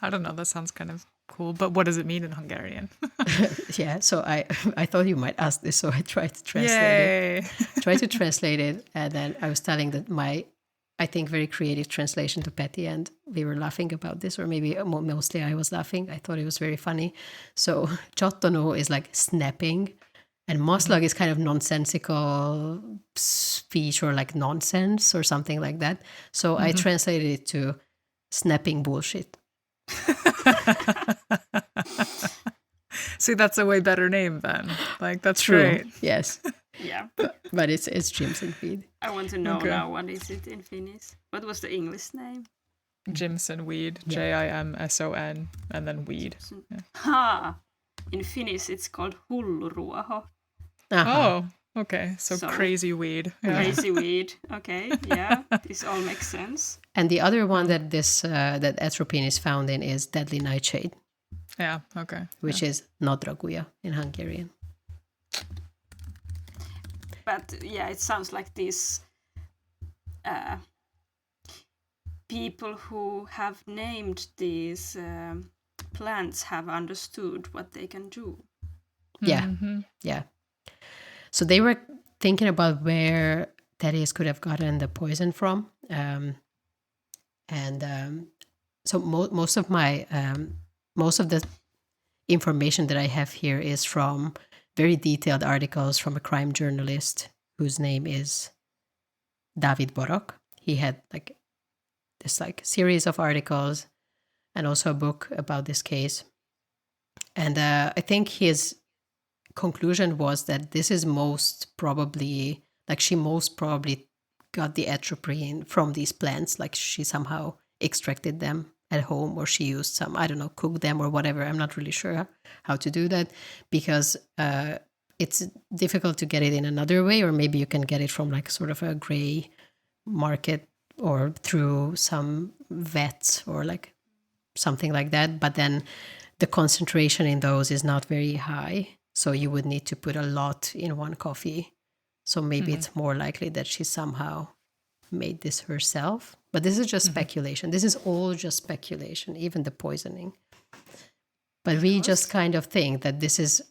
I don't know. That sounds kind of cool. But what does it mean in Hungarian? Yeah, so I thought you might ask this, so I tried to translate Yay. it. And then I was telling that my, I think, very creative translation to Petty, and we were laughing about this, or maybe mostly I was laughing. I thought it was very funny. So Csattanó is like snapping, and Maszlag is kind of nonsensical speech, or like nonsense or something like that. So I translated it to snapping bullshit. See, that's a way better name then. Like, that's True. great. Yes. Yeah. But it's Jimson weed. I want to know Okay. now, what is it in Finnish? What was the English name? Jimson weed, Yeah. Jimson, and then weed. Ha! In Finnish, it's called hulluruoho. Uh-huh. Oh, okay. So So- crazy weed. Yeah. Crazy weed. Okay, yeah. This all makes sense. And the other one that that atropine is found in is deadly nightshade, Yeah, okay. which is nadraguja in Hungarian. But yeah, it sounds like these people who have named these plants have understood what they can do. Yeah. Yeah. So they were thinking about where Teréz could have gotten the poison from. So most of the information that I have here is from very detailed articles from a crime journalist whose name is Dávid Barak. He had like this like series of articles and also a book about this case. And I think his conclusion was that this is most probably, like she most probably got the atropine from these plants, like she somehow extracted them at home, or she used some, I don't know, cook them or whatever. I'm not really sure how to do that, because it's difficult to get it in another way, or maybe you can get it from like sort of a gray market or through some vets or like something like that. But then the concentration in those is not very high. So you would need to put a lot in one coffee. So maybe it's more likely that she somehow made this herself. But this is just speculation. This is all just speculation, even the poisoning. But we just kind of think that this is,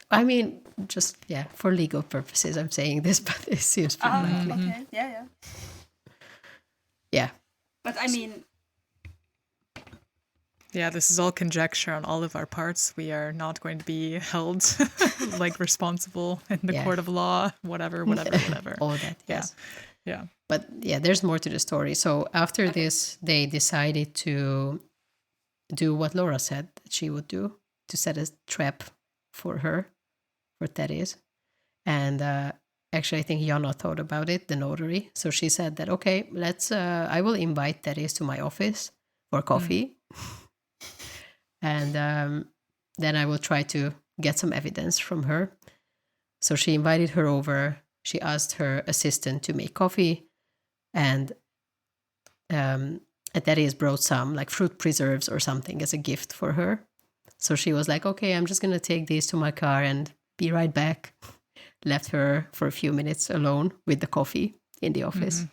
I mean, just, for legal purposes, I'm saying this, but it seems pretty likely. Okay, yeah. Yeah. But I mean... Yeah, this is all conjecture on all of our parts. We are not going to be held like responsible in the court of law, whatever. All that, yes. Yeah. But there's more to the story. So after this, they decided to do what Laura said that she would do, to set a trap for Teréz. And actually, I think Jana thought about it, the notary. So she said that, okay, I will invite Teréz to my office for coffee. And then I will try to get some evidence from her. So she invited her over. She asked her assistant to make coffee. And Teréz brought some like fruit preserves or something as a gift for her. So she was like, okay, I'm just going to take these to my car and be right back. Left her for a few minutes alone with the coffee in the office.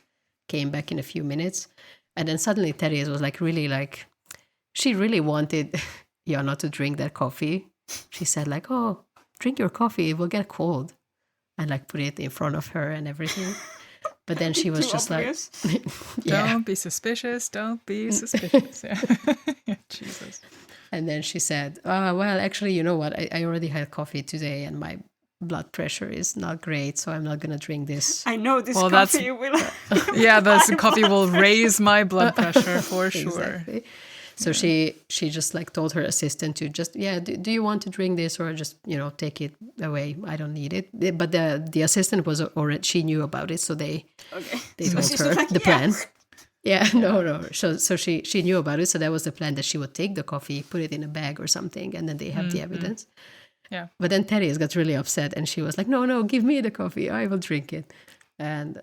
Came back in a few minutes. And then suddenly Teréz was like really like, she really wanted Jana to drink that coffee. She said like, oh, drink your coffee, it will get cold. And like put it in front of her and everything. But then she was just obvious. Like, Don't be suspicious. Don't be suspicious. Yeah. Jesus. And then she said, well, actually, you know what? I already had coffee today and my blood pressure is not great, so I'm not going to drink this. I know this coffee will... this coffee will raise my blood pressure for sure. Exactly. So she just like told her assistant to just, do you want to drink this or just, take it away? I don't need it. But the assistant was already, she knew about it. So they told her like, the plan. Yeah, no. So she knew about it. So that was the plan, that she would take the coffee, put it in a bag or something, and then they have the evidence. Yeah. But then Teréz got really upset and she was like, no, give me the coffee. I will drink it. And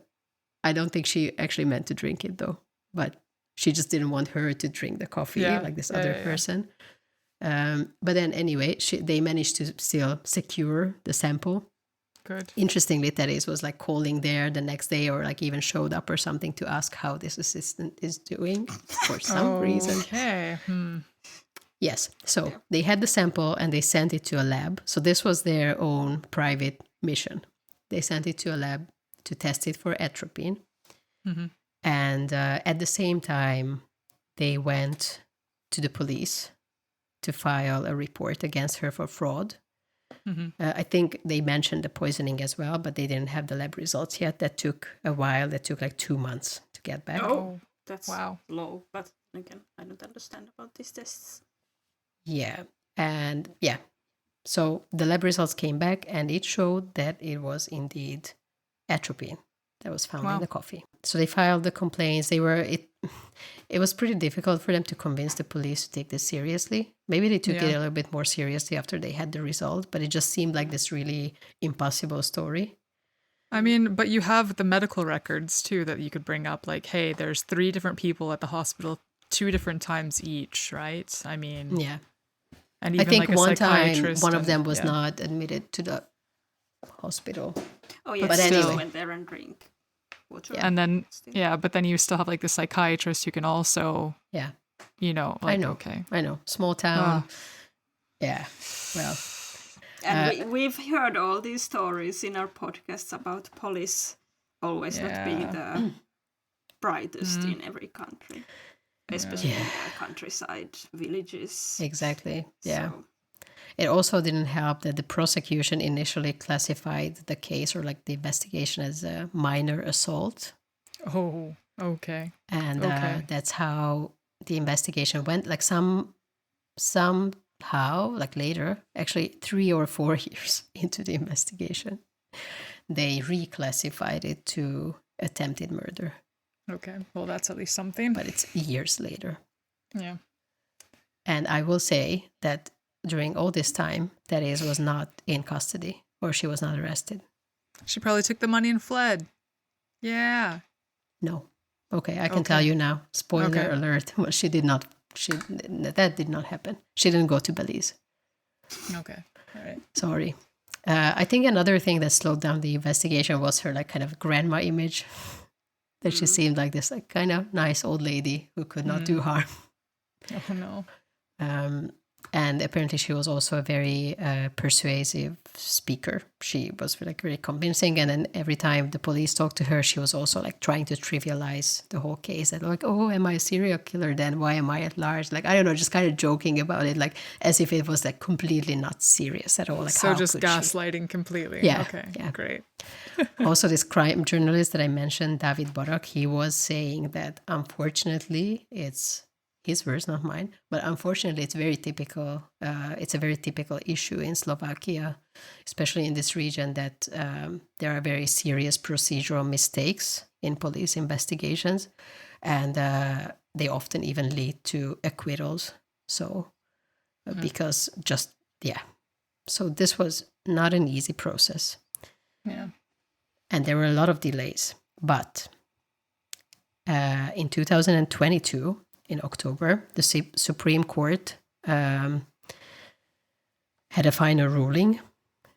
I don't think she actually meant to drink it though. But she just didn't want her to drink the coffee like this other person. But then anyway, they managed to still secure the sample. Good. Interestingly, Teréz was like calling there the next day or like even showed up or something to ask how this assistant is doing for some reason. Okay. Yes. So they had the sample and they sent it to a lab. So this was their own private mission. They sent it to a lab to test it for atropine. And at the same time, they went to the police to file a report against her for fraud. I think they mentioned the poisoning as well, but they didn't have the lab results yet. That took a while. That took like 2 months to get back. Oh, that's low. But again, I don't understand about these tests. Yeah. And so the lab results came back and it showed that it was indeed atropine that was found in the coffee. So they filed the complaints. It was pretty difficult for them to convince the police to take this seriously. Maybe they took it a little bit more seriously after they had the result, but it just seemed like this really impossible story. I mean, but you have the medical records too that you could bring up, like, hey, there's 3 different people at the hospital 2 different times each, right? I mean, and even I think like one time psychiatrist one of them was not admitted to the hospital. Oh yeah, but still anyway. went there and drink water. And then but then you still have like the psychiatrist who can also like, I know. Okay, I know, small town. Well, and we've heard all these stories in our podcasts about police always not being the brightest in every country, especially in the countryside villages. Exactly. Yeah. So, it also didn't help that the prosecution initially classified the case or like the investigation as a minor assault. Oh, okay. And that's how the investigation went. Like somehow, like later, actually 3 or 4 years into the investigation, they reclassified it to attempted murder. Okay, well, that's at least something. But it's years later. Yeah. And I will say that during all this time, Teréz was not in custody or she was not arrested. She probably took the money and fled. Yeah. No. Okay, I can tell you now. Spoiler alert. Well, that did not happen. She didn't go to Belize. Okay. All right. Sorry. I think another thing that slowed down the investigation was her like kind of grandma image. That she seemed like this like kind of nice old lady who could not do harm. Oh no. And apparently she was also a very persuasive speaker. She was like very convincing. And then every time the police talked to her, she was also like trying to trivialize the whole case. That like, oh, am I a serial killer then? Why am I at large? Like, I don't know, just kind of joking about it, like as if it was like completely not serious at all. Like, So how just could she? gaslighting completely. Yeah, Okay, yeah. great. Also, this crime journalist that I mentioned, David Barak, he was saying that unfortunately, it's his words, not mine, but unfortunately, it's very typical. It's a very typical issue in Slovakia, especially in this region, that there are very serious procedural mistakes in police investigations, and they often even lead to acquittals. So, because just, yeah. So this was not an easy process. Yeah. And there were a lot of delays. But in 2022, in October, the Supreme Court had a final ruling.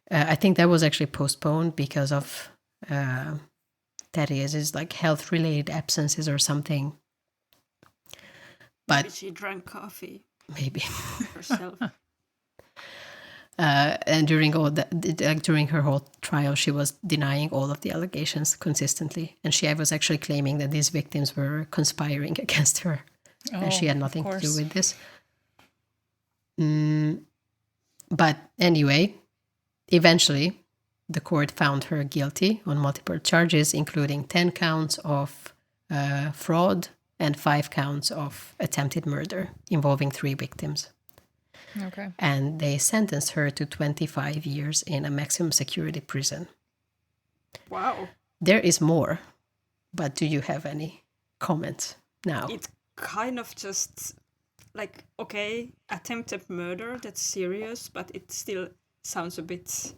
I think that was actually postponed because of Teréz's like health-related absences or something. But Maybe she drank coffee maybe. herself. And during during her whole trial, she was denying all of the allegations consistently, and she was actually claiming that these victims were conspiring against her, and she had nothing to do with this. But anyway, eventually, the court found her guilty on multiple charges, including 10 counts of fraud and 5 counts of attempted murder involving 3 victims. Okay. And they sentenced her to 25 years in a maximum security prison. Wow. There is more, but do you have any comments now? It kind of just like, okay, attempted murder, that's serious, but it still sounds a bit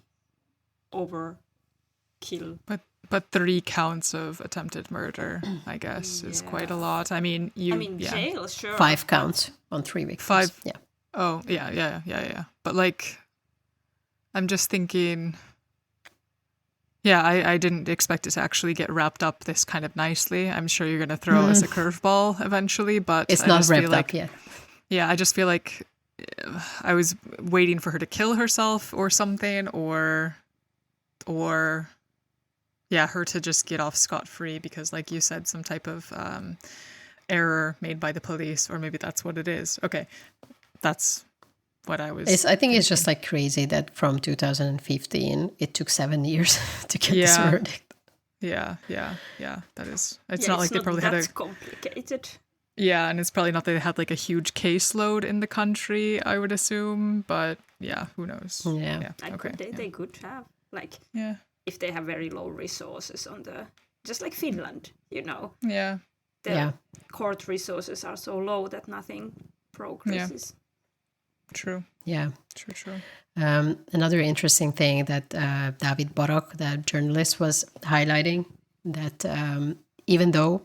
overkill. But 3 counts of attempted murder, I guess, is quite a lot. I mean, jail, sure. 5 counts on 3 victims. 5. Yeah. Oh, yeah. But like, I'm just thinking, I didn't expect it to actually get wrapped up this kind of nicely. I'm sure you're going to throw us a curveball eventually, but It's I not just wrapped feel like, up yet. Yeah, I just feel like I was waiting for her to kill herself or something, or her to just get off scot-free because, like you said, some type of error made by the police, or maybe that's what it is. Okay. That's what I was I think it's just like crazy that from 2015 it took 7 years to get this verdict. Yeah. That is. It's not like they probably had a. That's complicated. Yeah, and it's probably not that they had like a huge caseload in the country, I would assume. But yeah, who knows? Yeah. They could have, like, Yeah. if they have very low resources on the, just like Finland, you know. Yeah. The court resources are so low that nothing progresses. True. Yeah. True. Another interesting thing that David Barak, the journalist, was highlighting, that even though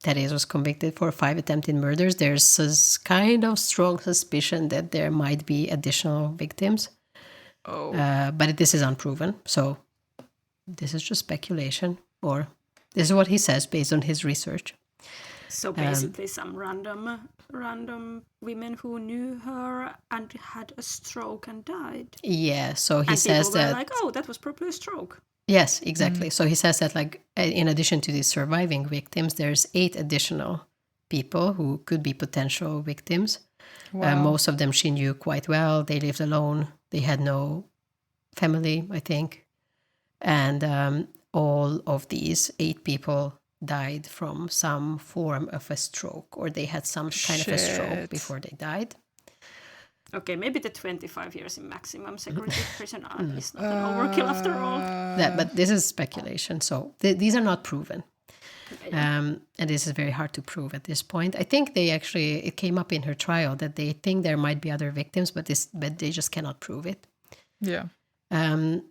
Teréz was convicted for 5 attempted murders, there's this kind of strong suspicion that there might be additional victims. Oh. But this is unproven. So this is just speculation, or this is what he says based on his research. So basically some random women who knew her and had a stroke and died. Yeah, so he and says people were that... like, oh, that was probably a stroke. Yes, exactly. So he says that, like, in addition to the surviving victims, there's 8 additional people who could be potential victims. Wow. Most of them she knew quite well. They lived alone. They had no family, I think. And all of these 8 people died from some form of a stroke, or they had some kind of a stroke before they died. Okay, maybe the 25 years in maximum security prison is not an overkill after all. But this is speculation, so these are not proven. And this is very hard to prove at this point. I think it came up in her trial that they think there might be other victims, but they just cannot prove it. Yeah. And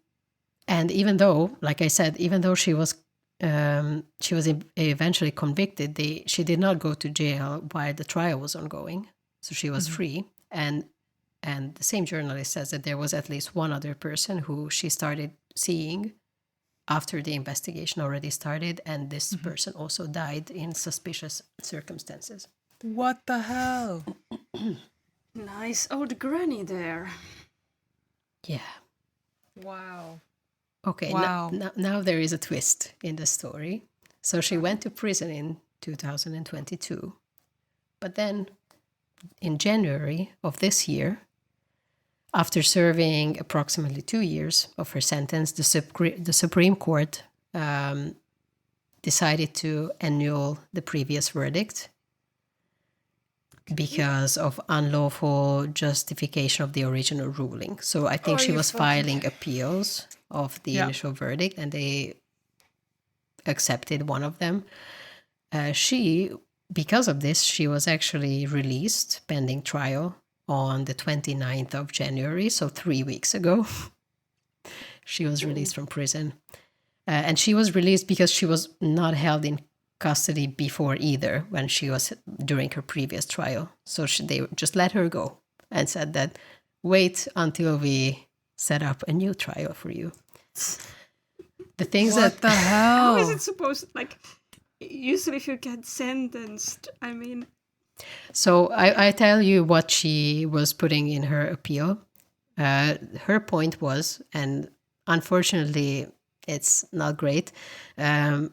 even though, like I said, even though she was eventually convicted, she did not go to jail while the trial was ongoing, so she was free. And And the same journalist says that there was at least one other person who she started seeing after the investigation already started, and this person also died in suspicious circumstances. What the hell? Nice old granny there. Yeah. Wow. Okay, Wow. now there is a twist in the story. So she went to prison in 2022. But then in January of this year, after serving approximately 2 years of her sentence, the Supreme Court decided to annul the previous verdict because of unlawful justification of the original ruling. So I think she was filing appeals of the initial verdict, and they accepted one of them. Because of this, she was actually released pending trial on the 29th of January, so 3 weeks ago. She was released from prison. And she was released because she was not held in custody before either, when she was during her previous trial. So they just let her go and said that, wait until we set up a new trial for you. The things What the hell? How is it supposed, like, usually if you get sentenced, I mean... So I tell you what she was putting in her appeal. Her point was, and unfortunately it's not great, I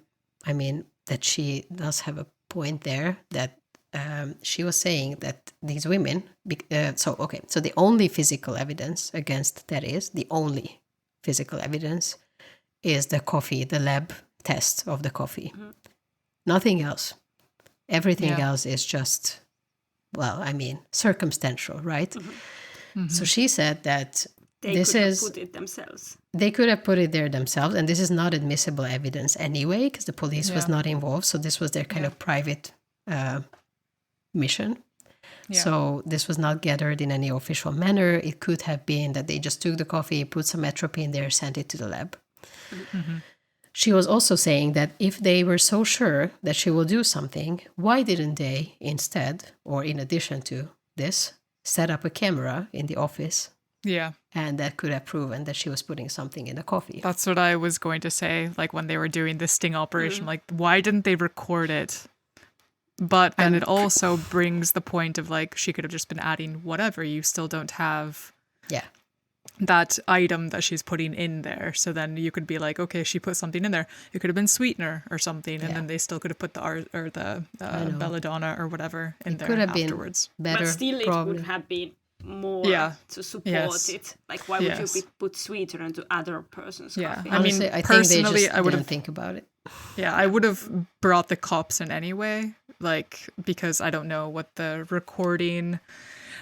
mean, that she does have a point there, that she was saying that these women, so the only physical evidence against Teréz, the only physical evidence is the coffee, the lab test of the coffee. Mm-hmm. Nothing else. Everything else is just, well, I mean, circumstantial, right? Mm-hmm. Mm-hmm. So she said that they could have put it themselves. They could have put it there themselves, and this is not admissible evidence anyway, because the police was not involved. So this was their kind of private mission. Yeah. So this was not gathered in any official manner. It could have been that they just took the coffee, put some atropine there, sent it to the lab. Mm-hmm. She was also saying that if they were so sure that she will do something, why didn't they instead, or in addition to this, set up a camera in the office? Yeah. And that could have proven that she was putting something in the coffee. That's what I was going to say, like when they were doing the sting operation, like why didn't they record it? But then it also brings the point of like, she could have just been adding whatever. You still don't have that item that she's putting in there. So then you could be like, okay, she put something in there. It could have been sweetener or something. And then they still could have put the belladonna or whatever in there could have afterwards. Been better, but still probably. It would have been more to support it. Like, why would you put sweetener into other person's coffee? Honestly, I personally, think they just didn't think about it. Yeah, I would have brought the cops in anyway, like, because I don't know what the recording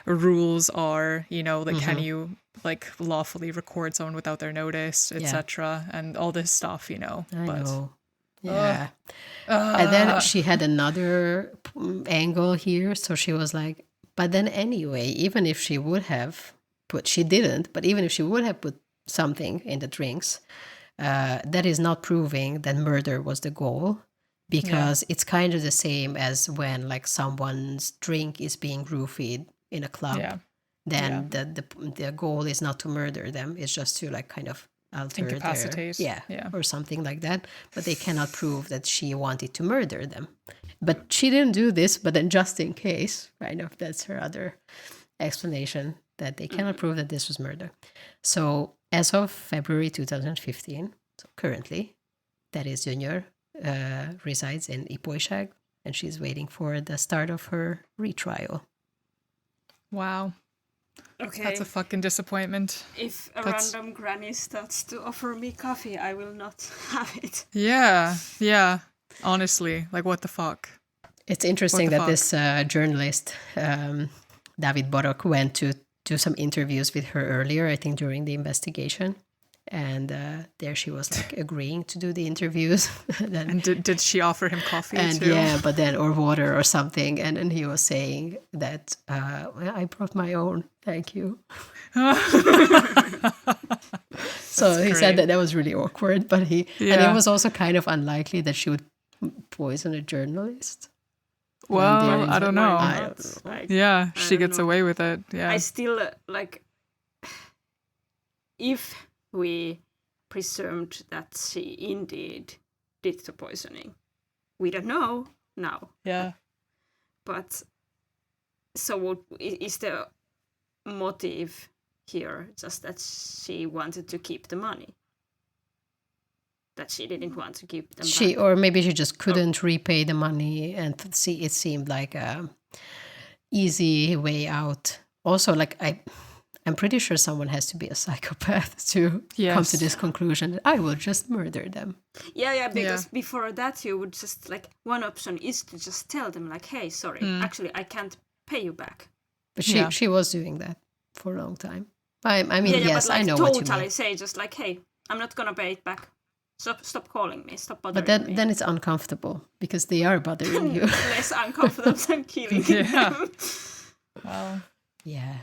rules are, you know, like can you like lawfully record someone without their notice, etc., and all this stuff, you know. I know. Yeah. And then she had another angle here, so she was like, but then anyway, even if she would have she didn't, but even if she would have put something in the drinks, that is not proving that murder was the goal, because it's kind of the same as when like someone's drink is being roofied in a club, then the goal is not to murder them, it's just to like kind of alter incapacitate or something like that, but they cannot prove that she wanted to murder them. But she didn't do this, but then just in case, kind of, that's her other explanation, that they cannot prove that this was murder. So as of February 2015, so currently, Teréz Gyönyör resides in Ipolyság, and she's waiting for the start of her retrial. Wow. Okay. That's a fucking disappointment. If a random granny starts to offer me coffee, I will not have it. Yeah. Honestly, like what the fuck? It's interesting that this journalist, David Borok, went to do some interviews with her earlier, I think during the investigation. And there she was like agreeing to do the interviews. And did she offer him coffee too? Yeah, but then, or water or something. And then he was saying that, I brought my own, thank you. So he said that was really awkward, but and it was also kind of unlikely that she would poison a journalist. Well, I don't know. I don't know. Like, Yeah, I she don't gets know. away with it. Yeah. I still like if we presumed that she indeed did the poisoning. We don't know now. Yeah. But so what is the motive here? Just that she wanted to keep the money? That she didn't want to keep them back? Or maybe she just couldn't repay the money, and it seemed like a easy way out. Also, like I'm pretty sure someone has to be a psychopath to come to Yes. this conclusion that I will just murder them. Yeah, because before that you would just like one option is to just tell them like, hey, sorry, actually I can't pay you back. But Yeah. she was doing that for a long time. I mean, Yeah, yes, but like I know what you totally mean. say just like, hey, I'm not gonna pay it back. Stop calling me. Stop bothering But me. then it's uncomfortable because they are bothering you. Less uncomfortable than killing Yeah. them. Wow. Yeah.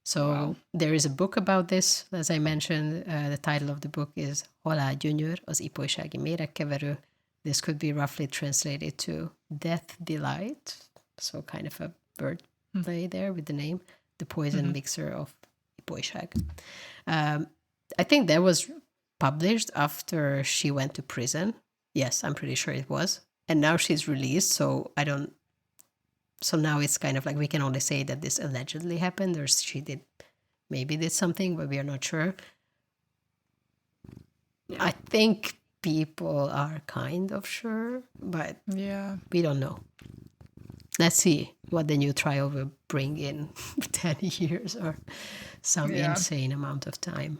So there is a book about this, as I mentioned. The title of the book is Teréz Gyönyör, az ipolysági méregkeverő. This could be roughly translated to Death Delight. So kind of a word play there with the name, the poison mixer of Ipolyság. I think that was published after she went to prison. Yes, I'm pretty sure it was. And now she's released, so so now it's kind of like we can only say that this allegedly happened, or she did something, but we are not sure. Yeah. I think people are kind of sure, but Yeah. we don't know. Let's see what the new trial will bring in 10 years or some insane amount of time.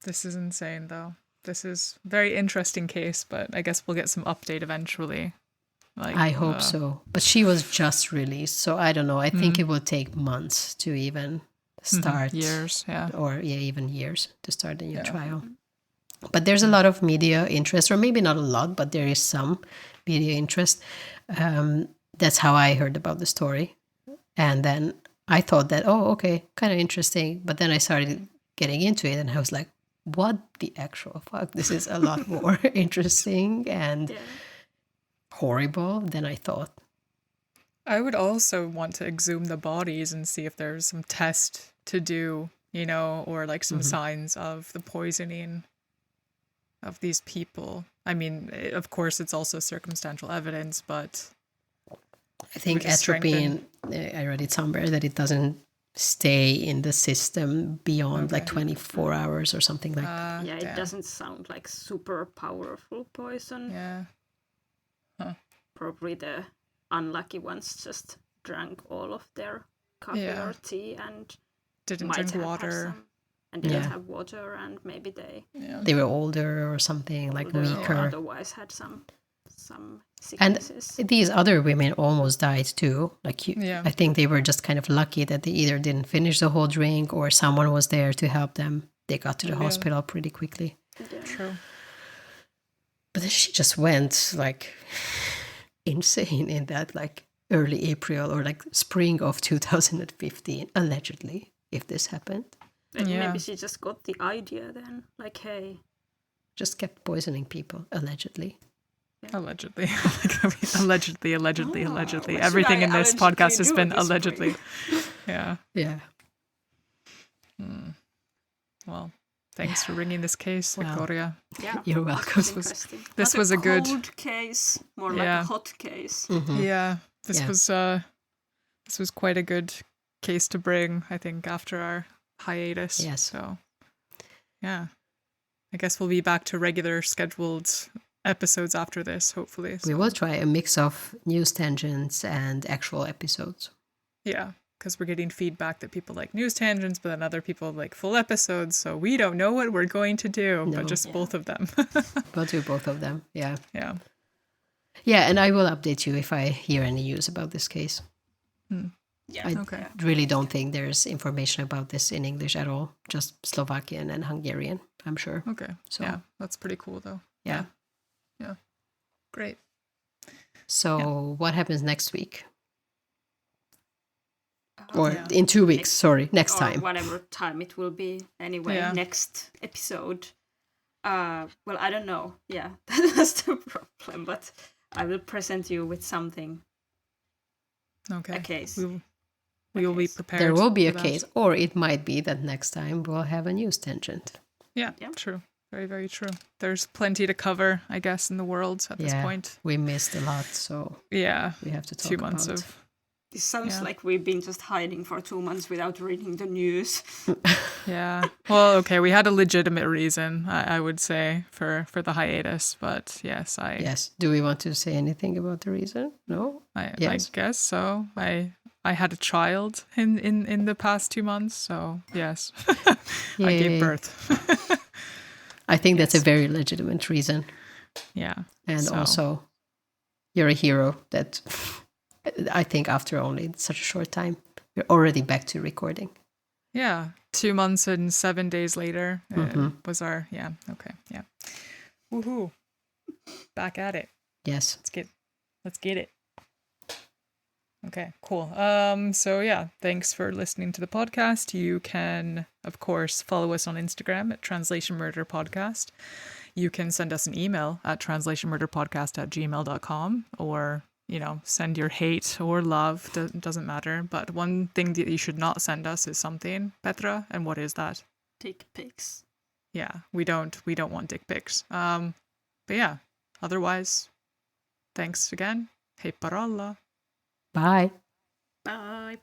This is insane, though. This is a very interesting case, but I guess we'll get some update eventually. Like, I hope so. But she was just released, so I don't know. I think it will take months to even start. Years, yeah. Or even years to start a new trial. But there's a lot of media interest, or maybe not a lot, but there is some media interest. That's how I heard about the story. And then I thought that, oh, okay, kind of interesting. But then I started getting into it and I was like, what the actual fuck? This is a lot more interesting and horrible than I thought. I would also want to exhume the bodies and see if there's some test to do, you know, or like some signs of the poisoning of these people. I mean, of course, it's also circumstantial evidence, but I think would just atropine, I read it somewhere that it doesn't stay in the system beyond like 24 hours or something like that. Yeah, it doesn't sound like super powerful poison. Yeah. Probably the unlucky ones just drank all of their coffee or tea and Didn't might drink have water. some, and didn't have water, and maybe they They were older or something, like older or weaker. otherwise had some And sicknesses. these other women almost died too. Like I think they were just kind of lucky that they either didn't finish the whole drink or someone was there to help them. They got to the hospital pretty quickly. True. But then she just went like insane in that like early April or like spring of 2015, allegedly, if this happened. Maybe she just got the idea then, like, hey, Just kept poisoning people, allegedly. Allegedly. allegedly. what Everything should in I this allegedly podcast has do been this allegedly. spring? Yeah. Yeah. Well, thanks for bringing this case, Wow. Viktória. yeah, You're welcome. This Not was a good cold case, more like Yeah. a hot case. Yeah. This Yeah. was quite a good case to bring, I think, after our hiatus. Yes. So yeah. I guess we'll be back to regular scheduled episodes after this, hopefully. We So, will try a mix of news tangents and actual episodes. yeah. Because we're getting feedback that people like news tangents, but then other people like full episodes. So we don't know what we're going to do, No. but just both of them. We'll do both of them. Yeah. Yeah. Yeah, and I will update you if I hear any news about this case. Yeah, I Okay. really don't think there's information about this in English at all. Just Slovakian and Hungarian, I'm sure. Okay. So- yeah. That's pretty cool, though. Yeah. Yeah. Great. So what happens next week? Or Yeah. in 2 weeks, sorry, next or time. whatever time it will be. Anyway, Yeah. next episode. Well, I don't know. Yeah, that was the problem. But I will present you with something. Okay. A case. We will be prepared. There will be a for that. case, or it might be that next time we'll have a news tangent. Yeah, Yeah. true. Very, very true. There's plenty to cover, I guess, in the world at this point. We missed a lot, so Yeah. we have to talk 2 months about. of. This sounds Yeah. like we've been just hiding for 2 months without reading the news. Yeah. Well, okay, we had a legitimate reason, I would say, for the hiatus, but yes, Yes. Do we want to say anything about the reason? No? I Yes. guess so. I had a child in the past 2 months, so yes, I Yay. gave birth. I think that's a Yes. very legitimate reason. Yeah, And so- also, you're a hero that I think after only such a short time, we're already back to recording. Yeah, 2 months and 7 days later Mhm. was our okay, yeah, woohoo, back at it. Yes. Let's get it. Okay, cool. So yeah, thanks for listening to the podcast. You can, of course, follow us on Instagram at Translation Murder Podcast. You can send us an email at translationmurderpodcast@gmail.com, or, send your hate or love. Doesn't matter. But one thing that you should not send us is something, Petra. And what is that? Dick pics. Yeah, we don't want dick pics. But yeah, otherwise, thanks again. Hei paralla. Bye. Bye.